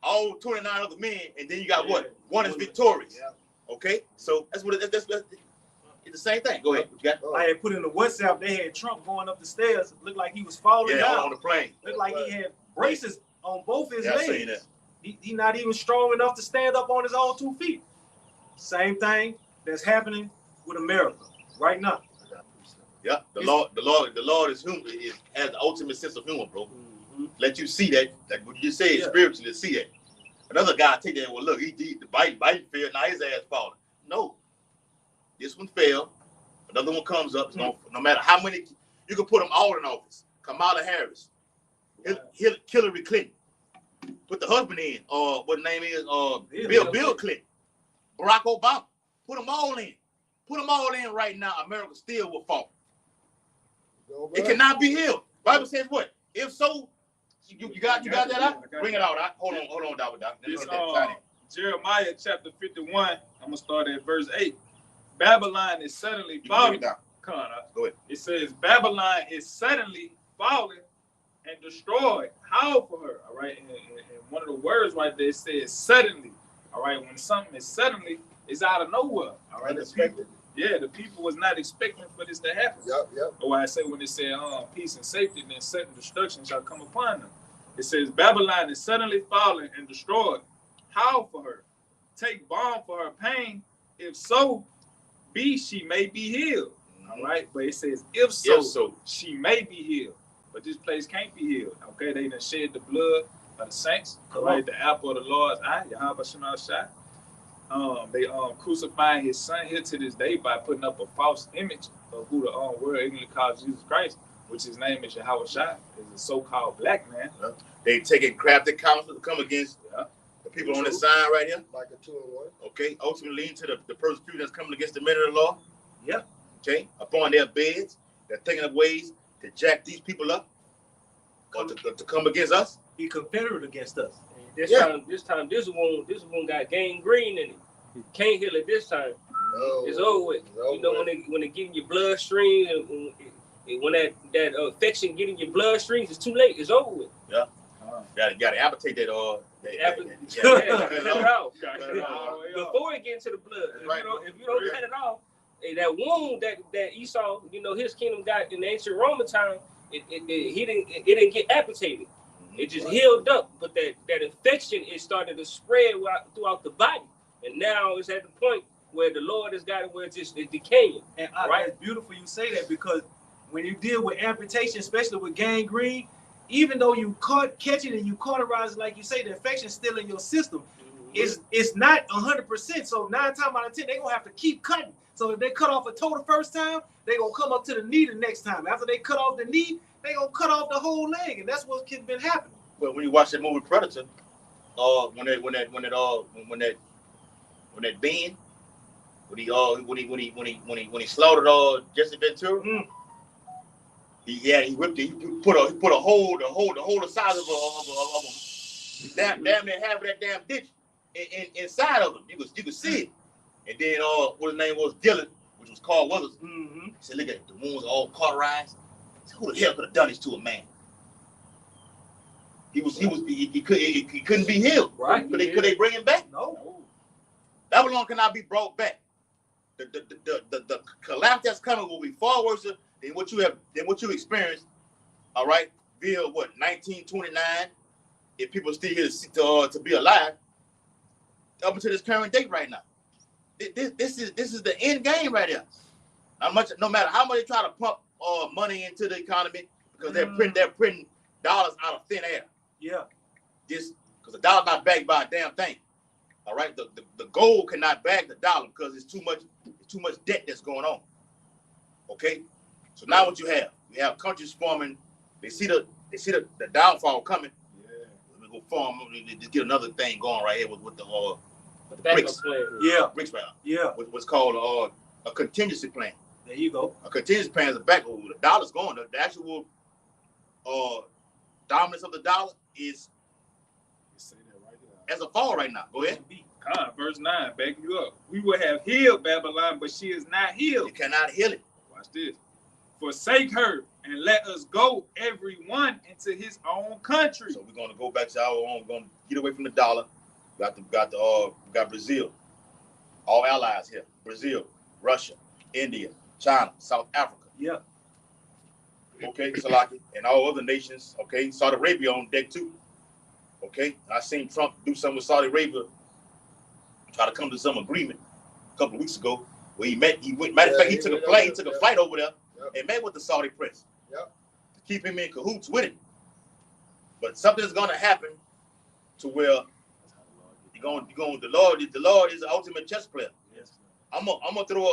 All 29 other men, and then you got what? One is victorious. Yeah. Okay, so that's what it's the same thing. Go ahead. What you got? I had put in the WhatsApp. They had Trump going up the stairs. Looked like he was falling down on the plane. Looked like he had braces on both his legs. I seen that. He not even strong enough to stand up on his own 2 feet. Same thing that's happening with America right now. Yeah, the Lord is human. It has the ultimate sense of humor, bro. Mm-hmm. Let you see that, like what you said, spiritually see that. Another guy take that. Well, look, the bite failed. Now his ass falling. No, this one failed. Another one comes up. No matter how many, you can put them all in office. Kamala Harris, Hillary Clinton, put the husband in. What the name is? Bill Clinton, Barack Obama. Put them all in. Put them all in right now. America still will fall. It cannot be healed. Bible says what? If so, you got that out? Bring it out. Hold on, Doc. It's Jeremiah chapter 51. I'm gonna start at verse 8. Babylon is suddenly falling. Come on, go ahead. It says Babylon is suddenly falling and destroyed. How for her? All right. And one of the words right there says suddenly. All right. When something is suddenly, it's out of nowhere. All right. The people was not expecting for this to happen. Yep. Or why I say when it said peace and safety, then sudden destruction shall come upon them. It says Babylon is suddenly fallen and destroyed. How for her? Take balm for her pain. If so, she may be healed. All right. But it says if so, she may be healed. But this place can't be healed. Okay. They done shed the blood of the saints. All right. The apple of the Lord's eye. Yahweh Shema Shai. They crucifying his son here to this day by putting up a false image of who the world ignorantly calls Jesus Christ, which his name is Yahweh Shai, is a so-called black man. They taking crafty counsel to come against the people on this sign right here. Like a 2-in-1. Okay, ultimately leading to the persecution that's coming against the men of the law. Yeah. Okay, upon their beds, they're thinking of ways to jack these people up or to come against us. Be confederate against us. This time, this one got gangrene in it. You can't heal it this time. It's over with. You know, when they get in your bloodstream, and when that infection get in your bloodstreams, it's too late. It's over with. Yeah. Gotta amputate that. Cut it off. Before it get into the blood. If you don't cut it off, that wound that Esau, his kingdom got in the ancient Roman time, it didn't get amputated. It just healed up, but that infection is starting to spread throughout the body, and now it's at the point where the Lord has got it where it's decaying. And it's beautiful you say that, because when you deal with amputation, especially with gangrene, even though you catch it and you cauterize it, like you say, the infection's still in your system. Mm-hmm. It's not 100%. So 9 times out of 10, they're gonna have to keep cutting. So if they cut off a toe the first time, they're gonna come up to the knee the next time. After they cut off the knee, they gonna cut off the whole leg, and that's what's been happening. Well, when you watch that movie Predator, when that Ben, when he slaughtered Jesse Ventura, he whipped it. He put a hole the size of a damn near half of that damn ditch inside of him. You could see it. And then what his name was, Dylan, which was Carl Weathers. Mm-hmm. He said, "Look at it, the wounds are all cauterized." Said, who the hell could have done this to a man? He couldn't be healed. Right? Could they bring him back? No. Babylon cannot be brought back. The collapse that's coming will be far worse than what you experienced. All right, via 1929. If people still here to be alive, up until this current date right now, this is the end game right here. No matter how much they try to pump money into the economy, because they're printing dollars out of thin air. Yeah. Because the dollar's not backed by a damn thing. All right. The gold cannot back the dollar because it's too much debt that's going on. Okay. So now what you have countries forming. They see the downfall coming. Yeah. go farm, to get another thing going right here with the Backup bricks. plan. Yeah, Bricks right now. yeah. What's called a contingency plan. There you go. A contingency plan is a back. The dollar's going. The actual dominance of the dollar is Say that right here. as a fall right now. Go ahead. Verse 9, back you up. We will have healed Babylon, but she is not healed. You cannot heal it. Watch this. Forsake her and let us go, everyone, into his own country. So we're gonna go back to our own. We're gonna get away from the dollar. Got Brazil, all allies here. Brazil, Russia, India, China, South Africa. Yeah. Okay, Salaki, and all other nations. Okay, Saudi Arabia on deck too. Okay, I seen Trump do something with Saudi Arabia, try to come to some agreement a couple of weeks ago. Where he went. Matter of fact, he took a plane. He took a flight over there and met with the Saudi prince. Yep. To keep him in cahoots with it. But something's gonna happen to where the Lord is the ultimate chess player. Yes. I'm gonna throw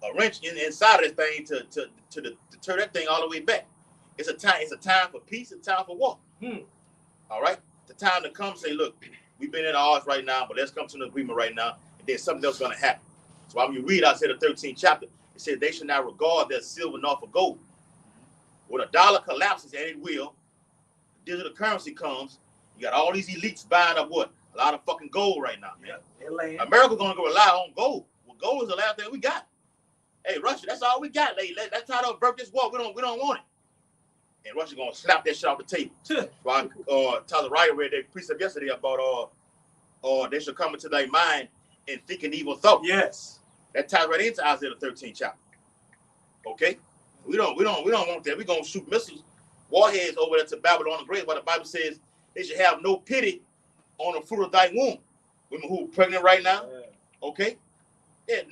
a wrench inside of this thing to turn that thing all the way back. It's a time for peace, a time for war. All right, the time to come say, look, we've been at odds right now, but let's come to an agreement right now, and then something else is gonna happen. So when you read Isaiah the 13th chapter, it says they should not regard their silver nor for gold. When a dollar collapses, and it will, digital currency comes. You got all these elites buying up what? A lot of fucking gold right now, man. Yeah. America's gonna go rely on gold. Well, gold is the last thing we got. Hey, Russia, that's all we got. Let's try to avert this war. We don't want it. And Russia's gonna slap that shit off the table. While Tyler Wright read that precept yesterday about they should come into their mind and think an evil thought. Yes. That ties right into Isaiah the 13th chapter. Okay? We don't want that. We're gonna shoot missiles, warheads over there to Babylon the Great, but the Bible says they should have no pity on the fruit of thy womb. Women who are pregnant right now. Okay? Yeah,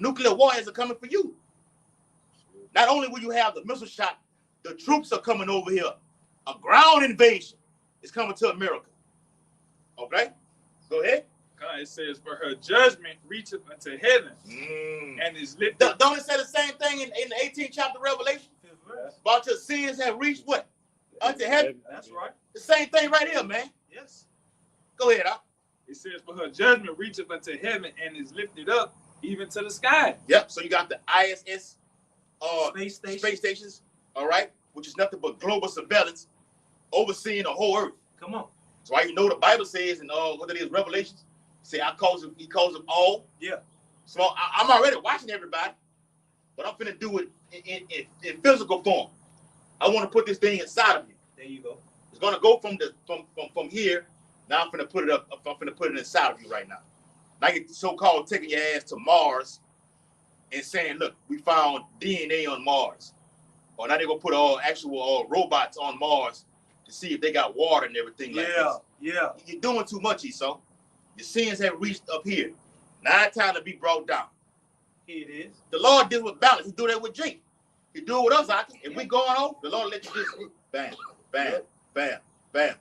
nuclear warheads are coming for you. Not only will you have the missile shot, the troops are coming over here. A ground invasion is coming to America. Okay? Go ahead. God, it says, for her judgment reacheth unto heaven and is lifted. Don't it say the same thing in the 18th chapter of Revelation? About your sins have reached what? Unto heaven. That's right. The same thing right here, man. Yes. Go ahead, Al. It says, for her judgment reacheth unto heaven and is lifted up even to the sky. Yep. So you got the ISS Space stations, all right, which is nothing but global surveillance overseeing the whole earth. Come on. So why you know the Bible says in what it is, Revelations, say he calls them all. Yeah. So I'm already watching everybody, but I'm finna do it in physical form. I want to put this thing inside of you. There you go. It's gonna go from here. Now I'm finna put it up. I'm finna put it inside of you right now. Now you're so-called taking your ass to Mars and saying, look, we found DNA on Mars. Or now they're gonna put actual robots on Mars to see if they got water and everything like this. Yeah. You're doing too much, Esau. Your sins have reached up here. Now it's time to be brought down. Here it is. The Lord did with balance. He do that with Jake. He do it with us, Aki. If we going off, the Lord let you just bam, bam, bam, bam.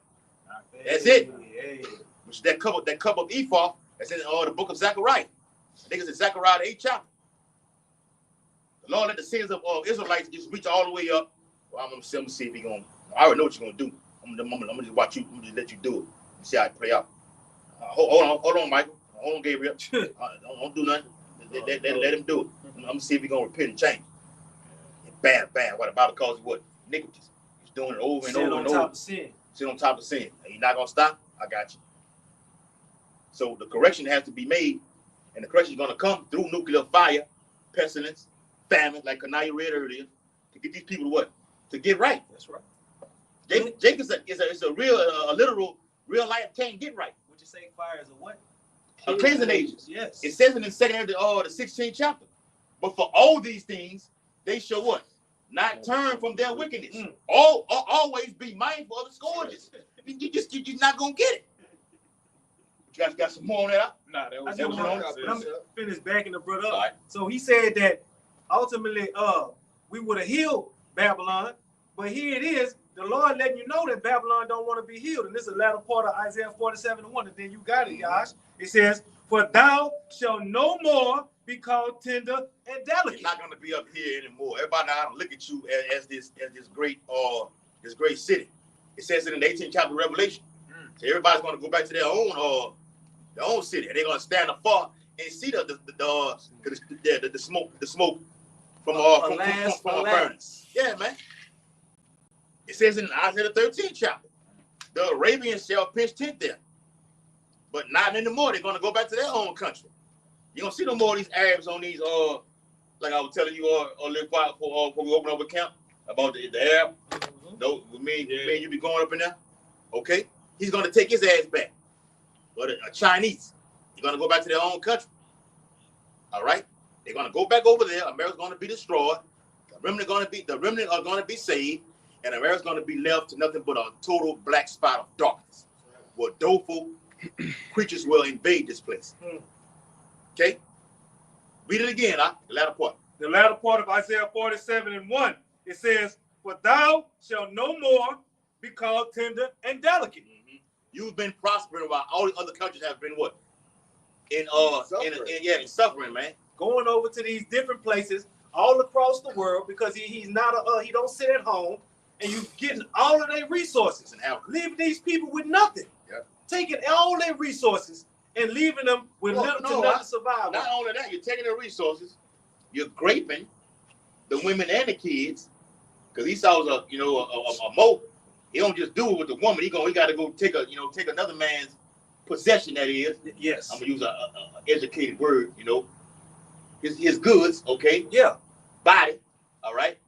That's it. Hey. Which is that cup of Ephah that's in the book of Zechariah. I think it's in Zechariah the 8th chapter. The Lord let the sins of Israelites just reach all the way up. Well, I'm gonna see if he gonna. I already know what you're gonna do. I'm gonna just watch you. I'm gonna just let you do it and see how it play out. Hold on, Michael. Hold on, Gabriel. Don't do nothing. Let him do it. I'm gonna see if he's gonna repent and change. And bam, bam. What the Bible calls it what? Iniquities. He's doing it over and Sin over on and top over. of sin. Sit on top of sin. And you're not gonna stop? I got you. So the correction has to be made, and the correction is gonna come through nuclear fire, pestilence, famine, like Kanaya read earlier, to get these people to what? To get right. That's right. Jake is a literal real life can't get right. What you say? Fire is a what? A cleansing agent. Yes. It says it in the 16th chapter. But for all these things, they show what? Not turn from their wickedness. Always be mindful of the scourges. You're not gonna get it. You guys got some more on that? Nah, that was I just want was to finish backing the brother up. All right. So he said that ultimately, we would have healed Babylon, but here it is. The Lord letting you know that Babylon don't want to be healed. And this is the latter part of Isaiah 47:1. And then you got it, Yash. It says, for thou shalt no more be called tender and delicate. It's not going to be up here anymore. Everybody now look at you as this great city. It says it in the 18th chapter of Revelation. So everybody's going to go back to their own city. They're going to stand afar and see the smoke from a furnace. Yeah, man. It says in Isaiah the 13th chapter, the Arabians shall pitch tent there, but not anymore. They're going to go back to their own country. You don't see no more of these Arabs on these like I was telling you a little while before we open up a camp about the Arab. No, with me, you be going up in there. Okay, he's going to take his ass back. But a Chinese, they're going to go back to their own country. All right, they're going to go back over there. America's going to be destroyed. The remnant are going to be saved, and America's going to be left to nothing but a total black spot of darkness, where doleful creatures will invade this place. Okay, read it again. The latter part. The latter part of Isaiah 47:1. It says, "For thou shalt no more be called tender and delicate." You've been prospering while all the other countries have been what? In suffering, man. Going over to these different places all across the world because he's not he don't sit at home, and you getting all of their resources and leaving these people with nothing. Yep. Taking all their resources and leaving them with little to nothing survival. Not only that, you're taking their resources, you're graping the women and the kids, because Esau's a mo. He don't just do it with the woman. He got to go take another man's possession. That is, yes. I'm gonna use a educated word. His goods. Okay. Yeah. Body. All right.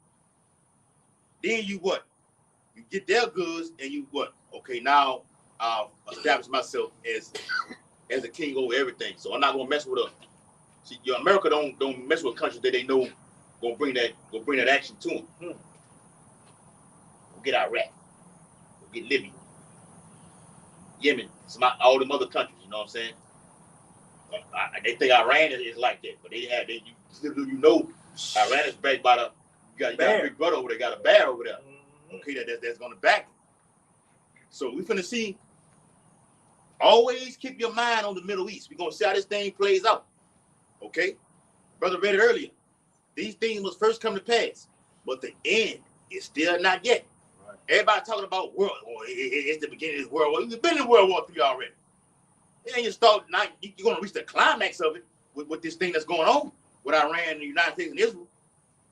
Then you what? You get their goods, and you what? Okay. Now I'll establish myself as a king over everything. So I'm not gonna mess with her. See, America don't mess with countries that they know gonna bring that action to them. We'll get Iraq. Get Libya, Yemen, all them other countries. You know what I'm saying? They think Iran is like that, but Iran is backed by you got a big brother over there, got a bear over there. Okay, that's gonna back them. So we finna see. Always keep your mind on the Middle East. We're gonna see how this thing plays out. Okay, brother read it earlier. These things must first come to pass, but the end is still not yet. Everybody talking about world war. It's the beginning of this World War. We've been in World War III already. It ain't just start now. You're going to reach the climax of it with this thing that's going on with Iran, the United States, and Israel.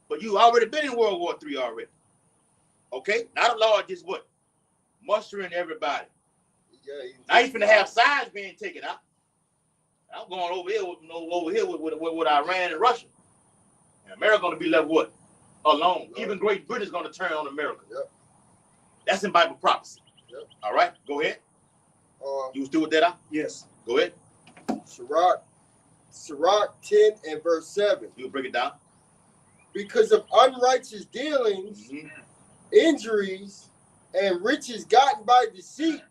But you already been in World War III already. Okay? Now the Lord just what? Mustering everybody. Yeah, now you finna have sides being taken out. I'm going over here with Iran and Russia. And America going to be left what? Alone. Yep. Even Great Britain's going to turn on America. Yep. That's in Bible prophecy. Yep. All right, go ahead. You was through with that? Yes. Go ahead. Sirach 10 and verse 7. You break it down. Because of unrighteous dealings, injuries, and riches gotten by deceit,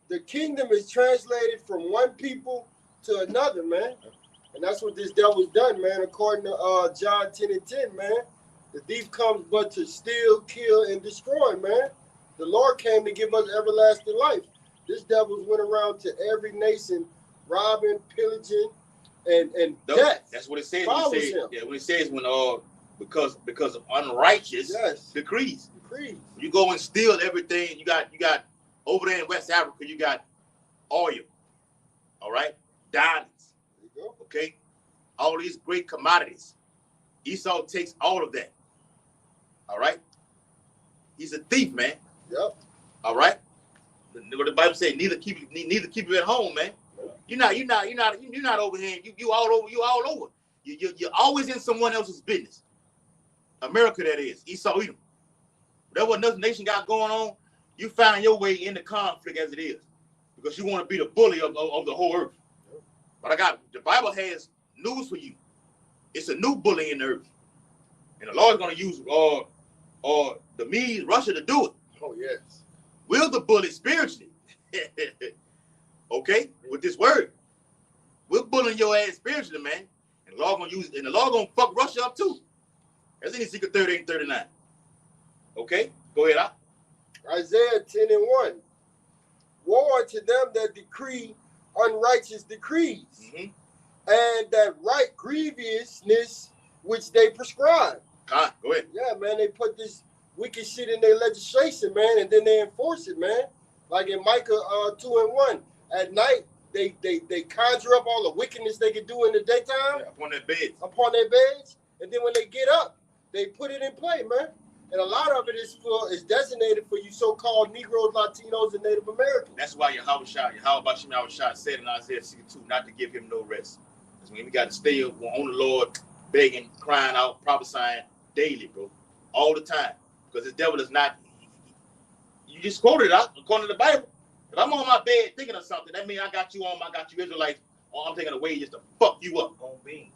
the kingdom is translated from one people to another, man. And that's what this devil's done, man, according to John 10 and 10, man. The thief comes but to steal, kill, and destroy, man. The Lord came to give us everlasting life. This devil's went around to every nation, robbing, pillaging, and death. That's what it says. When it says because of unrighteous decrees. You go and steal everything. You got over there in West Africa, you got oil. All right? Diamonds. There you go. Okay? All these great commodities. Esau takes all of that. All right, he's a thief, man. Yep. All right. What the Bible says, neither keep you at home, man. You're not over here. You all over. You're always in someone else's business. America, that is. Esau, Edom. Whatever another nation got going on, you find your way in the conflict as it is, because you want to be the bully of the whole earth. But the Bible has news for you. It's a new bully in the earth, and the Lord's going to use the Medes, Russia, to do it. Oh yes, we're the bully spiritually. Okay, with this word, we're bullying your ass spiritually, man. And the Lord gonna use it, and the Lord gonna fuck Russia up too. That's in Ezekiel 38 and 39. Okay, go ahead. Isaiah 10 and 1. Woe unto them that decree unrighteous decrees, and that right grievousness which they prescribe. Go ahead. Yeah, man, they put this wicked shit in their legislation, man, and then they enforce it, man. Like in Micah 2:1, at night they conjure up all the wickedness they can do in the daytime upon their beds. And then when they get up, they put it in play, man. And a lot of it is designated for you so-called Negroes, Latinos, and Native Americans. That's why Yahweh said in Isaiah 62 not to give him no rest. That's when we got to stay on the Lord, begging, crying out, prophesying daily, bro, all the time. Because the devil is not. You just quoted it out according to the Bible. If I'm on my bed thinking of something, that means I got you Israelites, or I'm taking away just to fuck you up. On beam.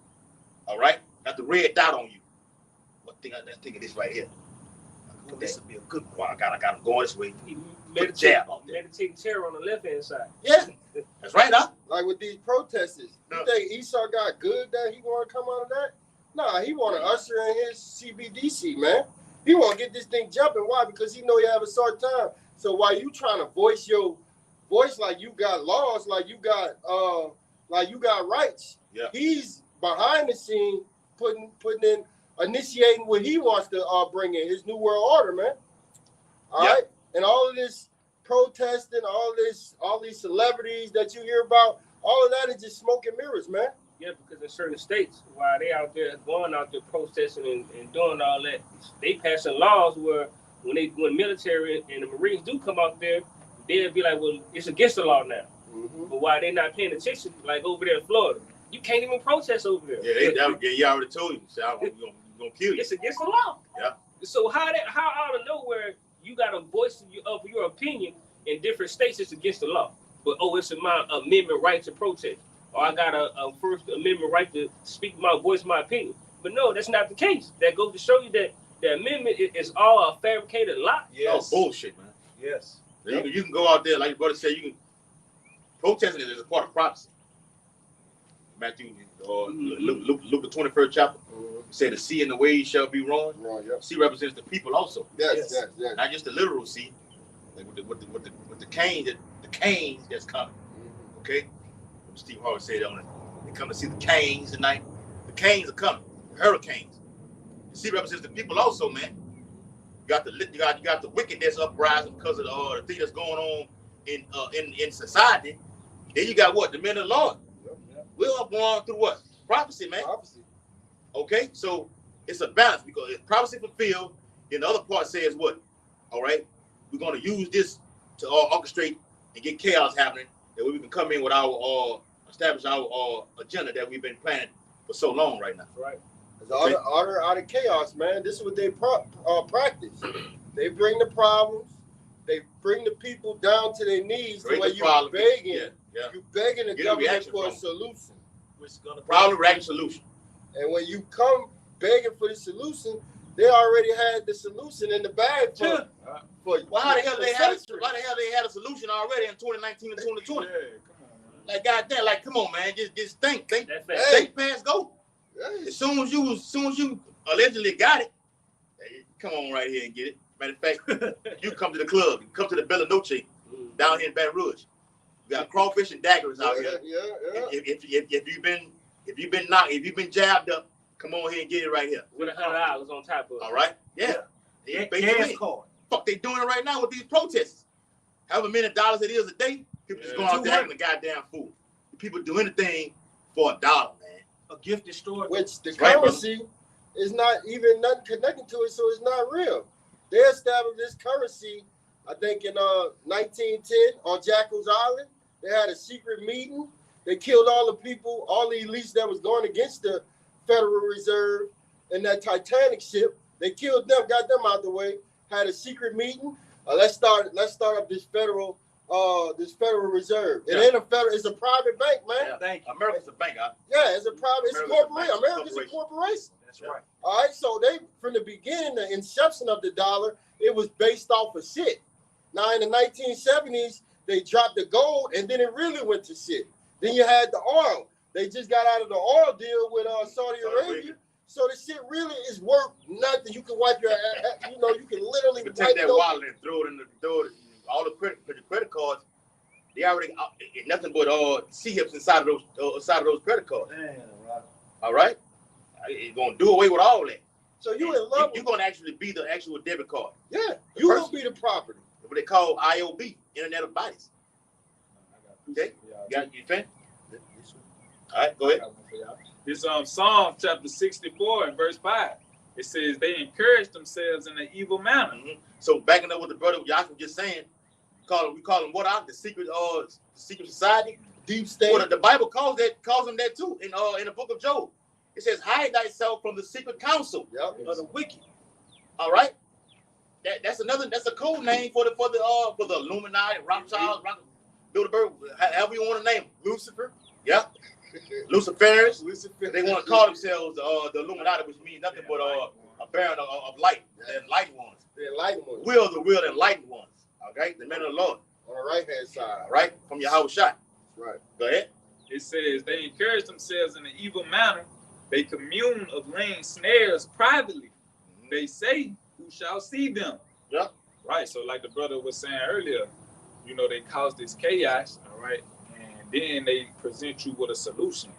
All right? Got the red dot on you. Let's think of this right here. Ooh, this would be a good one. Well, I got him going this way. Meditating terror on the left hand side. Yeah, that's right, huh? Like with these protesters, you think Esau got good that he want to come out of that? Nah, he want to usher in his CBDC, man. He want to get this thing jumping. Why? Because he know you have a short time. So while you trying to voice your voice like you got laws, like you got rights, yeah, he's behind the scene putting in, initiating what he wants to bring in, his new world order, man. All right, and all of this protesting, all these celebrities that you hear about, all of that is just smoke and mirrors, man. Yeah, because in certain states, while they out there going out there protesting and doing all that, they passing laws where when military and the Marines do come out there, they'll be like, well, it's against the law now. Mm-hmm. But while they're not paying attention, like over there in Florida, you can't even protest over there. Yeah, he already told you. So we're gonna kill you. It's against the law. Yeah. So how out of nowhere you got a voice of your opinion in different states? It's against the law, but it's my amendment right to protest, or I got a First Amendment right to speak my voice, my opinion. But no, that's not the case. That goes to show you that the amendment is all a fabricated lie. Yes. Oh, bullshit, man. Yes. You can go out there, like your brother said, you can protesting it as a part of prophecy. Matthew or Luke the 21st chapter. Say the sea and the waves shall be roaring. Sea represents the people also. Yes. Not just the literal sea, like with the canes that's coming. Okay, Steve Harvey said on it. They come to see the canes tonight. The canes are coming. The hurricanes. The sea represents the people also, man. You got the wickedness uprising because of the thing that's going on in society. Then you got what? The men of the Lord. We're up on through what? Prophecy, man. Prophecy. Okay, so it's a balance because if prophecy fulfilled, then the other part says what? All right, we're going to use this to orchestrate and get chaos happening, that we can come in with our establish our agenda that we've been planning for so long right now. Right. Order out of chaos, man. This is what they practice. They bring the problems. They bring the people down to their knees to where you're begging. You're begging the government for a solution. Problem, reaction, solution. And when you come begging for the solution, they already had the solution in the bag for you. Well, how the hell they had a solution already in 2019 and 2020? Yeah, come on, man. Like goddamn, like come on, man, just think fast, go. Hey. As soon as you allegedly got it, hey, come on right here and get it. Matter of fact, you come to the club, you come to the Bella Noche down here in Baton Rouge. You got crawfish and daggers out here. Yeah. If you've been jabbed up, come on here and get it right here. With $100 on top of it. All right? Yeah. Gas card. Fuck, they doing it right now with these protests. However many dollars it is a day, people just going out there acting a goddamn fool. People do anything for $1, man. A gift destroyed. Which the currency is not even nothing connected to it, so it's not real. They established this currency, I think, in 1910 on Jackal's Island. They had a secret meeting. They killed all the people, all the elites that was going against the Federal Reserve and that Titanic ship. They killed them, got them out the way. Had a secret meeting. Let's start up this Federal Reserve. It ain't a federal. It's a private bank, man. Yeah, thank you. America's a bank, huh? Yeah, it's a private. It's a corporation. America's a corporation. That's right. All right, so they from the beginning, the inception of the dollar, it was based off of shit. Now in the 1970s, they dropped the gold, and then it really went to shit. Then you had the oil. They just got out of the oil deal with Saudi Arabia. So the shit really is worth nothing. You can wipe your, you can literally take that wallet and throw it all the credit cards. They already nothing but C-hips inside of those credit cards. Man, right. All right, it's gonna do away with all that. So you in love You're with going to actually be the actual debit card. Yeah, The you person. will be the property. What they call IOB, Internet of Bodies. Okay? You fan? All right, go ahead. This Psalm chapter 64 and verse 5. It says they encourage themselves in an evil manner. Mm-hmm. So backing up what the brother Yasin just saying, we call them what out? The secret society? Deep state. Well, the Bible calls them that too in the book of Job. It says, hide thyself from the secret council Yep. of the wicked. All right? That's a code name for the Illuminati, Rothschild, Bilderberg, however you want to name them. Lucifer. Yeah. Luciferians. Lucifer. They want to call themselves the Illuminati, which means nothing but a baron of light, the enlightened ones. The enlightened ones. Will the real enlightened ones. Okay? The men of the Lord. On the right hand side. All right? From Yahweh Shai. Right. Go ahead. It says they encourage themselves in an evil manner. They commune of laying snares privately. They say, who shall see them? Yeah. Right. So like the brother was saying earlier, they cause this chaos, all right? And then they present you with a solution.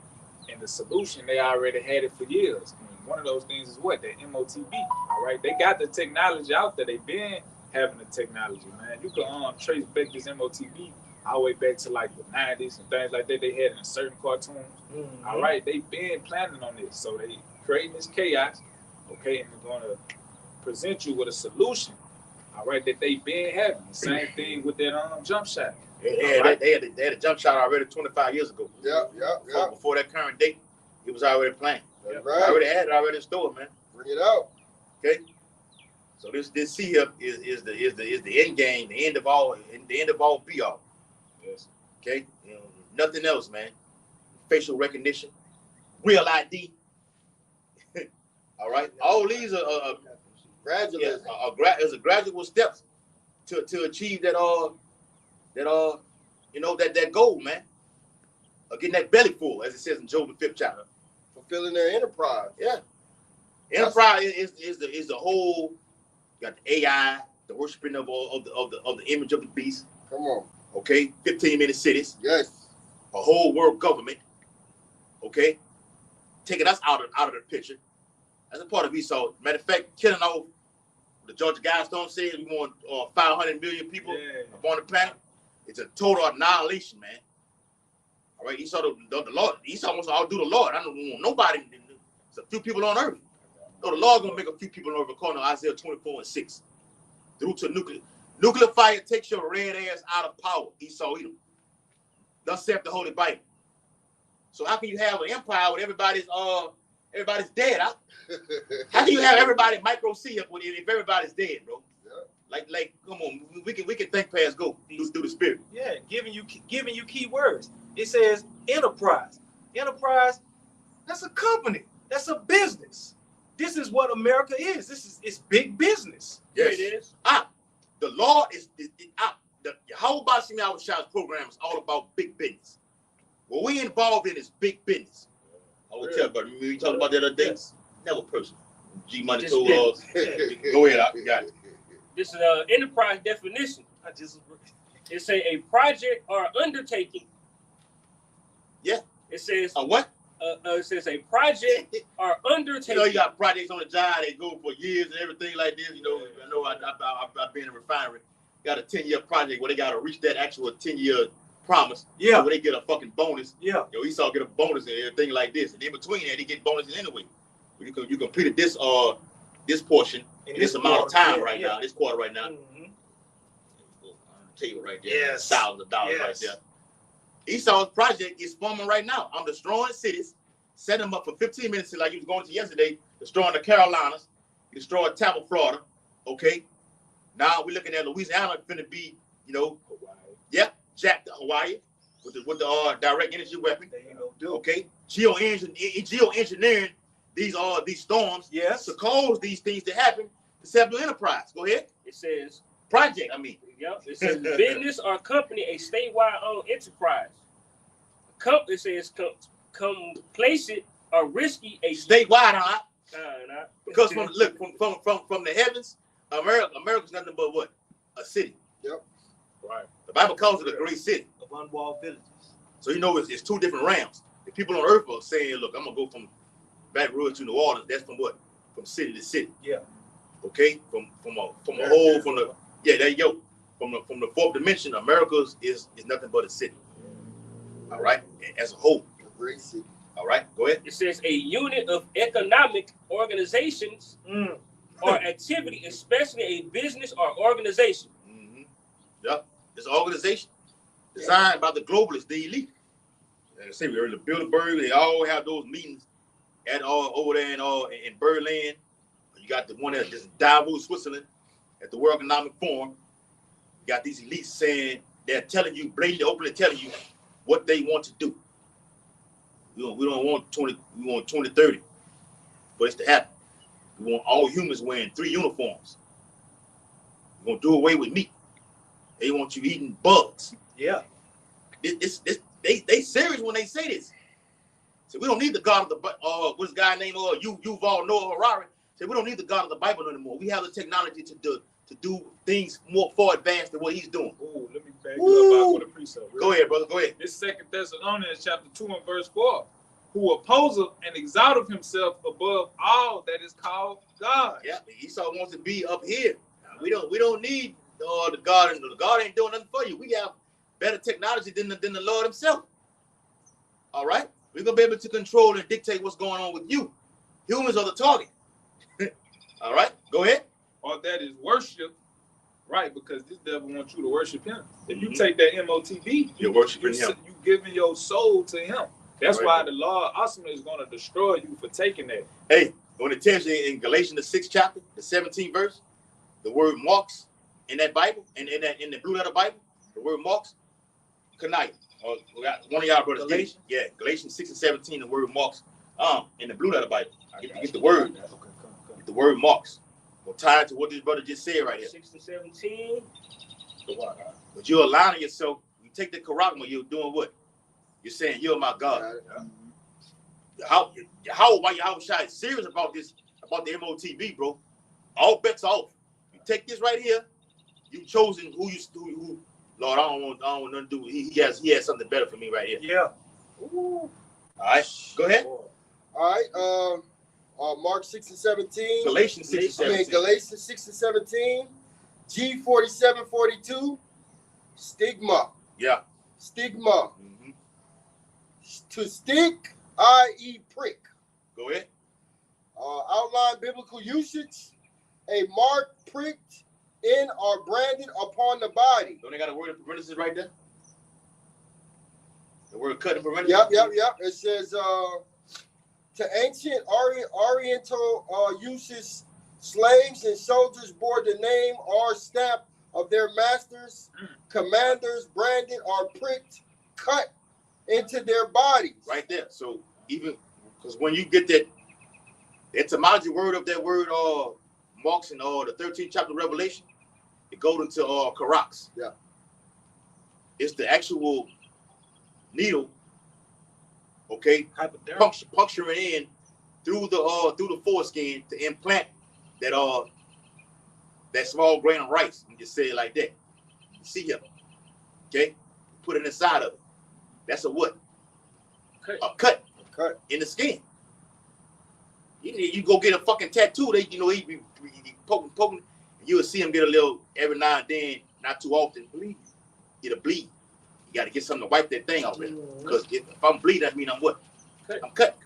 And the solution, they already had it for years. And one of those things is what? The MOTB, all right? They got the technology out there. They've been having the technology, man. You can trace back this MOTB all the way back to like the 90s and things like that they had in certain cartoons. Mm-hmm. All right, they've been planning on this. So they creating this chaos, okay, and they're going to present you with a solution, all right, that they've been having. The same thing with that jump shot. They had a jump shot already 25 years ago. Yeah. Before that current date, it was already planned. That's I right. already had it already in store, man. Bring it out. Okay. So this C here is the end game, the end of all be all. Yes. Okay. Nothing else, man. Facial recognition, real ID. All right. All these are Gradualism. is a gradual steps to achieve that goal, man. Of getting that belly full, as it says in Job the 5th chapter. Fulfilling their enterprise. Yeah. Enterprise is the whole. You got the AI, the worshiping of the image of the beast. Come on. Okay, 15-minute cities, Yes. a whole world government. Okay, taking us out of the picture. That's a part of Esau. Matter of fact, killing off the Georgia Guidestone said we want 500 million people upon the planet. It's a total annihilation, man. All right, Esau the Lord. Esau wants to outdo the Lord. I don't want nobody. It's a few people on earth. So the Lord gonna make a few people on earth, according to Isaiah 24:6. Through to nuclear fire takes your red ass out of power. Esau Edom. Thus saith the Holy Bible. So how can you have an empire with everybody's dead? Huh? How can you have everybody micro C up with it if everybody's dead, bro? Yeah. Like, come on, we can think past go through the spirit. Yeah, giving you key words. It says enterprise. Enterprise, that's a company. That's a business. This is what America is. It's big business. Yes. It is. The Lord is the Yahweh Bashim Yahweh Shai's program is all about big business. What we involved in is big business. I will tell you, we talked about that other day. Yes. Never personal. G Money Just told us. Go ahead, you got it. This is an enterprise definition. It's a project or undertaking. Yeah. It says A what? it says a project or undertaking. You got projects on the job that go for years and everything like this. I know I've been in a refinery. Got a 10-year project where they got to reach that actual 10-year promise. Yeah. Where they get a fucking bonus. Yeah. Esau get a bonus and everything like this. And in between that, he get bonuses anyway. You completed this portion in this amount of time now, this quarter right now. Mm-hmm. Table right there. Yes. $1,000 right there. Esau's project is forming right now. I'm destroying cities, setting them up for 15 minutes like you was going to yesterday, destroying the Carolinas, destroying Tampa, Florida. Okay. Now we're looking at Louisiana finna be, Hawaii. Yep, jacked Hawaii with the direct energy weapon. They ain't no do. Okay. Geoengineering these storms to cause these things to happen to set up your enterprise. Go ahead. It says project, I mean. Yep. It says business or company, a statewide owned enterprise. It says complacent or risky, a statewide, huh? Nah. Because from the heavens, America's nothing but what? A city. Yep. Right. The Bible calls it a great city. Of unwalled villages. So it's two different realms. The people on earth are saying, look, I'm gonna go from Baton Rouge to New Orleans. That's from what? from city to city. Yeah. Okay, from a whole from the there you go. From the fourth dimension, America is nothing but a city. All right, as a whole. A great city. All right, go ahead. It says a unit of economic organizations or activity, especially a business or organization. Mm-hmm. Yep, it's an organization designed by the globalists, the elite. Like I say, we heard the Bilderberg. They all have those meetings at over there in Berlin. You got the one at Davos, Switzerland, at the World Economic Forum. You got these elites saying they're telling you, blatantly, openly telling you what they want to do. We don't want 20. We want 2030 for it to happen. We want all humans wearing 3 uniforms. We're gonna do away with meat. They want you eating bugs. Yeah. They serious when they say this. So we don't need the God of the what's the guy named Yuval Noah Harari. So we don't need the God of the Bible anymore. We have the technology to do things more far advanced than what he's doing. Ooh, let me back you up with a precept. Go ahead, brother. Go ahead. This 2 Thessalonians chapter 2 and verse 4. Who opposeth and exalteth himself above all that is called God. Yeah, Esau wants to be up here. We don't need the God, and the God ain't doing nothing for you. We have better technology than the Lord himself. All right? We're going to be able to control and dictate what's going on with you. Humans are the target. All right? Go ahead. Or that is worship, right? Because this devil wants you to worship him. If you take that MOTB, you're worshiping him. You giving your soul to him. That's right. why the Lord ultimately is going to destroy you for taking that. Hey, when it tells you in Galatians the 6th chapter, the 17th verse, the word marks in that Bible, and in the blue letter Bible, the word marks, Kanai, or one of y'all brothers. Galatians? Yeah, Galatians 6 and 17, the word marks. In the blue letter Bible. Get the word. Get the word marks. Well, tied to what this brother just said right here. 6 and 17. But you're aligning yourself. You take the Quran, you're doing what? You're saying you're my God. How Yahweh is serious about this, about the MOTB, bro. All bets off. You take this right here. You chosen who Lord, I don't want nothing to do. He has something better for me right here. Yeah. Ooh. All right. Go ahead. All right. Mark 6 and 17. Galatians 6 and 17. Galatians 6 and 17. G4742. Stigma. Yeah. Stigma. Mm-hmm. To stick, i.e. prick. Go ahead. Outline biblical usage. A mark pricked in or branded upon the body. Don't they got a word in parentheses right there? The word cut in parentheses? Yep. It says, to ancient Oriental uses, slaves and soldiers bore the name or stamp of their masters, commanders, branded or pricked, cut into their bodies. Right there. So even, because when you get that etymology word of that word, marks in the 13th chapter of Revelation, it goes into karax. Yeah. It's the actual needle, okay, puncturing in through the foreskin to implant that small grain of rice. You just say it like that. You see here, okay? Put it inside of it. That's a what? A cut in the skin. You go get a fucking tattoo. He be poking. You'll see him get a little every now and then, not too often. Bleed. It'll bleed. You got to get something to wipe that thing off. Because if I'm bleeding, that means I'm what? I'm cut.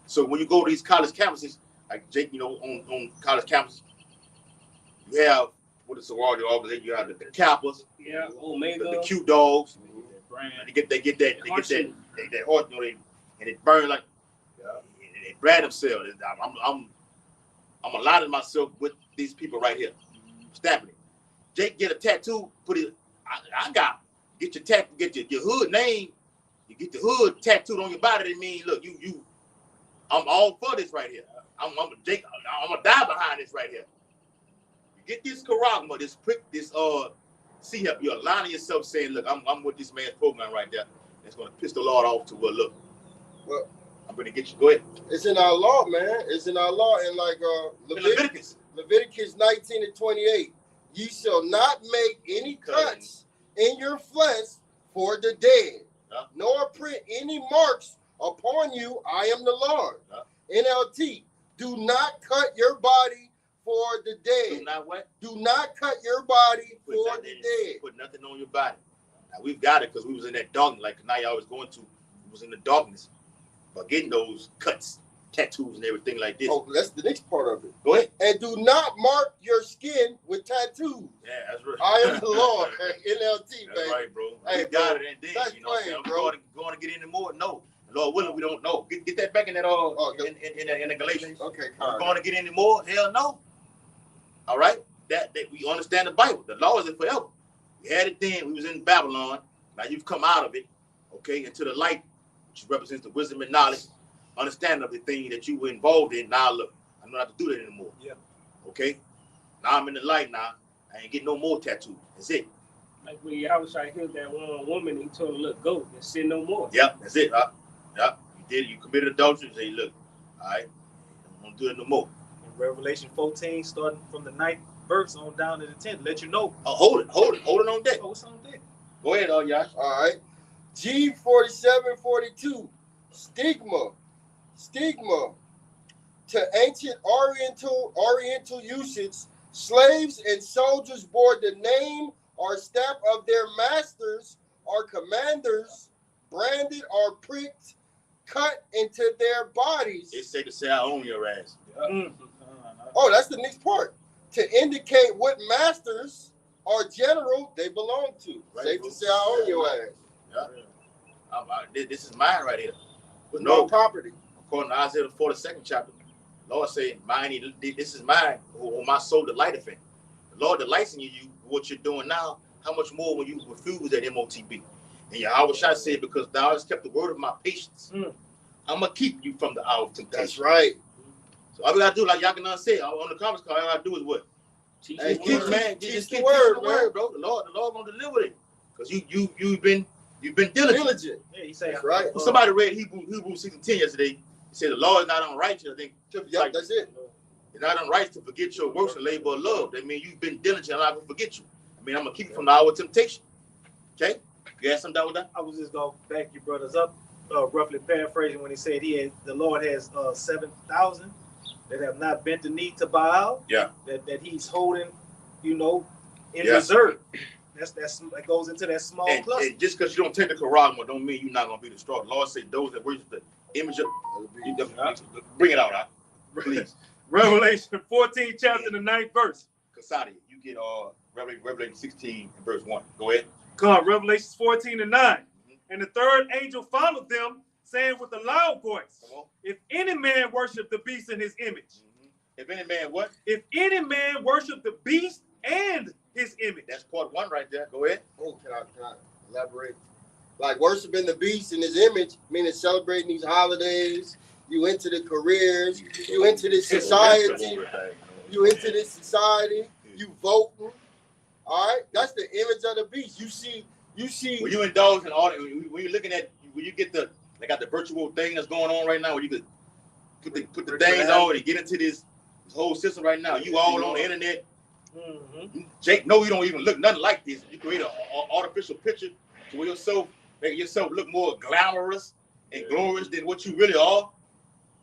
So when you go to these college campuses, like Jake, on college campuses, you have what is the sorority organization? You have the Kappas, Omega, the Q Dogs. They get that heart, and it burn like they brand themselves. I'm aligning myself with these people right here, stamping it. Jake get a tattoo, put it. I got get your tattoo, get your hood name. You get the hood tattooed on your body. That means look, you. I'm all for this right here. I'm Jake. I'm gonna die behind this right here. You get this charagma, this prick, this see here. You're aligning yourself, saying, look, I'm with this man's program right there. It's gonna piss the Lord off to look. Well, I'm gonna get you. Go ahead. It's in our law, man. It's in our law, and like Leviticus 19 and 28. Ye shall not make any cuts in your flesh for the dead, nor print any marks upon you. I am the Lord. NLT. Do not cut your body for the dead. Do not what? Do not cut your body Put for nothing the in- dead. Put nothing on your body. Now we've got it because we was in that darkness, like now y'all was going to. We was in the darkness, but getting those cuts, tattoos, and everything like this. Oh, that's the next part of it. Go ahead. And do not mark your skin with tattoos. Yeah, that's right. I am the Lord. NLT, That's baby. right, bro. Hey, We got bro, it and then, that's you know what I'm saying? plain, bro. Going to get any more? No. Lord willing, we don't know. Get that back in that in the Galatians. Okay, We're Kyle. going to get any more? Hell no. All right? That we understand the Bible. The law is it forever. We had it then. We was in Babylon. Now you've come out of it, okay, into the light, which represents the wisdom and knowledge, understanding of the thing that you were involved in. Now look, I don't have to do that anymore. Yeah. Okay? Now I'm in the light now. I ain't getting no more tattoos. That's it. Like when Yahushua healed that one woman, he told her, look, go and sin no more. Yep, that's it. Yep. You did it. You committed adultery. Say, look, all right, I don't do it no more. In Revelation 14, starting from the 9th verse on down to the 10th, let you know. Oh, hold it on deck. Oh, what's on deck? Go ahead, Yash. All right. G4742. Stigma. To ancient Oriental usage, slaves and soldiers bore the name or stamp of their masters or commanders, branded or pricked, cut into their bodies. It's safe to say I own your ass. Oh, that's the next part. To indicate what masters or general they belong to. Right, Safe bro. to say I own your ass. Yeah. This is mine right here. With No. no property. According to Isaiah the 42nd chapter, Lord said, mine, this is mine, who my soul delighteth in. The Lord delights in you, what you're doing now, how much more when you refuse that MOTB. And Yahushua said, because thou hast kept the word of my patience, I'm going to keep you from the hour of temptation. That's right. So all we got to do, like Yakinan said on the conference call, all I got to do is what? Teach Hey, the teach word. Man, teach just the keep word, teaching the word, bro. The Lord going to deliver it. Because you've been diligent. Yeah, he say, That's right. Well, somebody read Hebrews 6 and 10 yesterday. He said the law is not unrighteous. I think Yep, that's it. it's not unrighteous to forget your works and labor of love. That means you've been diligent. I'm not going to forget you. I mean, I'm going to keep you from the hour of temptation. Okay? You got something with that? I was just going to back you brothers up, roughly paraphrasing when he said the Lord has 7,000 that have not bent the knee to Baal. Yeah. That he's holding, in Yeah. reserve. That goes into that small cluster. And just because you don't take the Quran, don't mean you're not going to be destroyed. The Lord said those that worship the image of... Bring it out, huh? Please. Revelation 14, chapter the 9th verse. Kasadi, you get Revelation 16 and verse 1. Go ahead. Come, Revelation 14 and 9. And the third angel followed them, saying with a loud voice, Come on. if any man worship the beast in his image, If any man what? if any man worship the beast and his image. That's part 1 right there. Go ahead. Oh, can I elaborate? Like worshiping the beast in his image, meaning celebrating these holidays. You into the careers. You into this society. You into this society. You voting. All right, that's the image of the beast. You see. When you indulge in all, when you're looking at, when you get they got the virtual thing that's going on right now, where you could put the things on and get into this whole system right now. You all on the internet. Jake, no, you don't even look nothing like this. You create an artificial picture to make yourself look more glamorous and glorious than what you really are.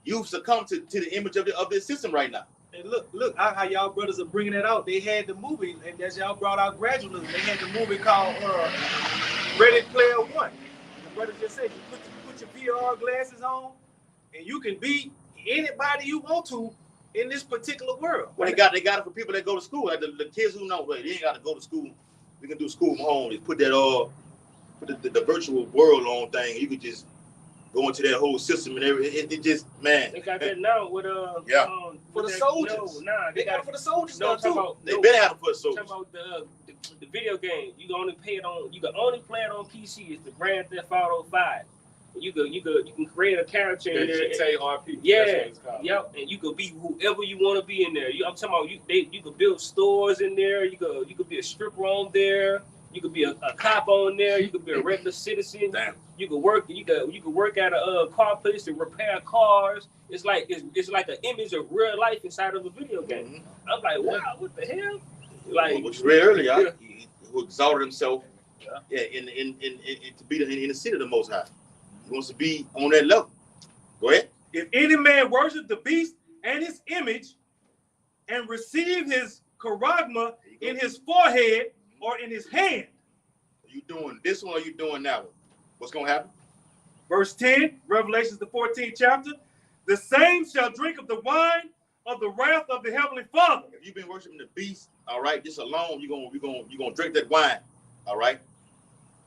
You've succumbed to the image of this system right now. And look how y'all brothers are bringing it out. They had the movie, and as y'all brought out gradualism, they had the movie called Ready Player One. The brother just said, you put your VR glasses on, and you can be anybody you want to in this particular world. Well, they got it for people that go to school. Like the kids who know, they ain't got to go to school. We can do school from home. Just put that put the virtual world on thing. You could just go into that whole system and everything. It just, man. They got that now with For the soldiers. They got it for the soldiers no, now too. They better have it for the soldiers. Talking about the video game, you can only play it on PC. It's the Grand Theft Auto 5. You can create a character in there. RP. Yeah, yep, and you could be whoever you want to be in there. I'm talking about you could build stores in there. You could be a stripper on there. You could be a cop on there. You could be a regular citizen. Damn. You could work. You could work at a car place to repair cars. It's like an image of real life inside of a video game. I'm like, wow, what the hell? Like Which read earlier, he exalted himself, in to be in the city of the Most High. He wants to be on that level. Go ahead. If any man worship the beast and his image, and receive his charagma in his forehead or in his hand. Are you doing this one or are you doing that one? What's going to happen? Verse 10, Revelations the 14th chapter. The same shall drink of the wine of the wrath of the heavenly Father. If you've been worshiping the beast, all right, just alone, you're gonna drink that wine, all right?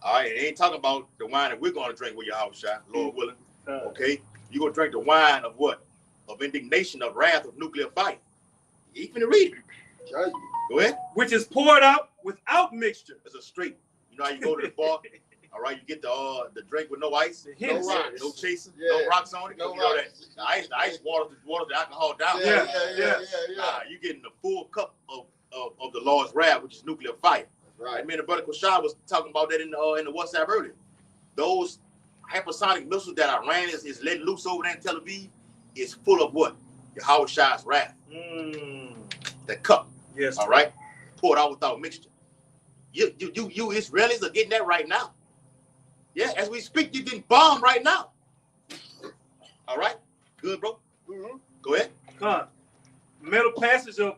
All right, it ain't talking about the wine that we're gonna drink with your house shot, Lord willing. Okay, you're gonna drink the wine of what? Of indignation, of wrath, of nuclear fire. You finna read it. Go ahead. Which is poured out without mixture. It's a straight. You know how you go to the bar, all right, you get the drink with no ice, No rocks. no chaser, Yeah. no rocks on it. No You know rocks. that the ice water the alcohol down. Yeah. Nah, you getting the full cup of the Lord's wrath, which is nuclear fire. Right. I mean, the brother Kushai was talking about that in the WhatsApp earlier. Those hypersonic missiles that Iran is letting loose over there in Tel Aviv is full of what? Yahweh Shai's wrath. That cup. Yes. All right, poured out without mixture. You Israelis are getting that right now. Yeah, as we speak, you're getting bombed right now. All right, good, bro. Go ahead. Middle passage of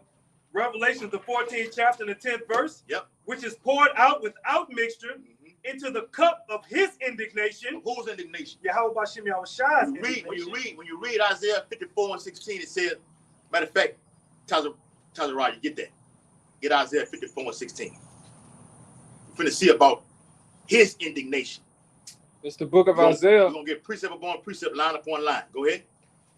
Revelation, the 14th chapter and the 10th verse. Yep. Which is poured out without mixture into the cup of his indignation. Whose indignation? Yahweh Bashem Yahweh Shai's When you read Isaiah 54:16, it says, matter of fact, Tazarah, you get that. Get Isaiah 54:16. We're finna see about his indignation. It's the book of Isaiah. We're gonna get precept upon precept, line upon line. Go ahead.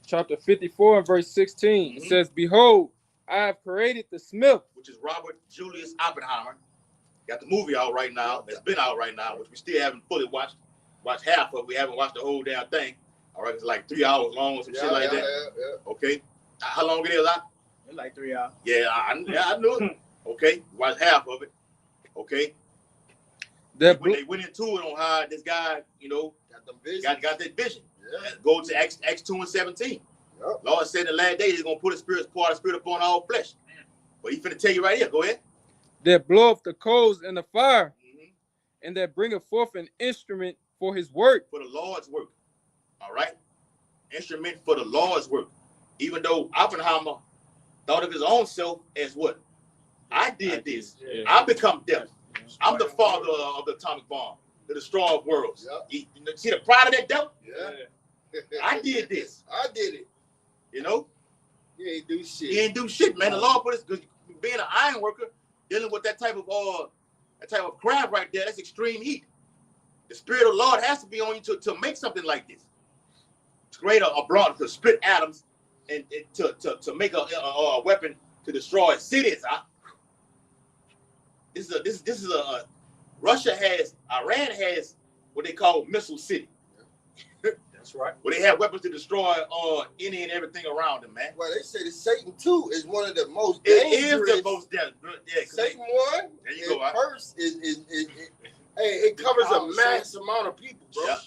Chapter 54 and verse 16. It says, Behold, I have created the smith. Which is Robert Julius Oppenheimer. Got the movie out right now. That's been out right now, which we still haven't fully watched. Watched half of it. We haven't watched the whole damn thing. All right, it's like 3 hours long or some shit like that. Yeah. Okay. How long it is? It's like 3 hours. Yeah, I knew it. Okay. Watched half of it. Okay. When they went into it on how this guy, Got them visions. got that vision. Yeah. Go to Acts 2:17. Yep. Lord said in the last days he's gonna pour out the spirit upon all flesh. But he finna tell you right here. Go ahead. That bloweth the coals in the fire, and that bringeth forth an instrument for his work. For the Lord's work. All right? Instrument for the Lord's work. Even though Oppenheimer thought of his own self as what? I did this. Yeah. I become death. I'm the father of the atomic bomb, the destroyer of worlds. Yep. You see the pride of that devil? Yeah. I did this. I did it. You know? He ain't do shit. He ain't do shit, man. The Lord put us, because being an iron worker, dealing with that type of craft right there, that's extreme heat. The spirit of the Lord has to be on you to make something like this. To create a broad, to split atoms and to make a weapon to destroy cities. Iran has what they call missile city. That's right. Where they have weapons to destroy any and everything around them, man. Well, they say that Satan too is one of the most It dangerous. is the most dangerous. Yeah, Satan one. There you go. First it covers a mass amount of people, bro. Yeah.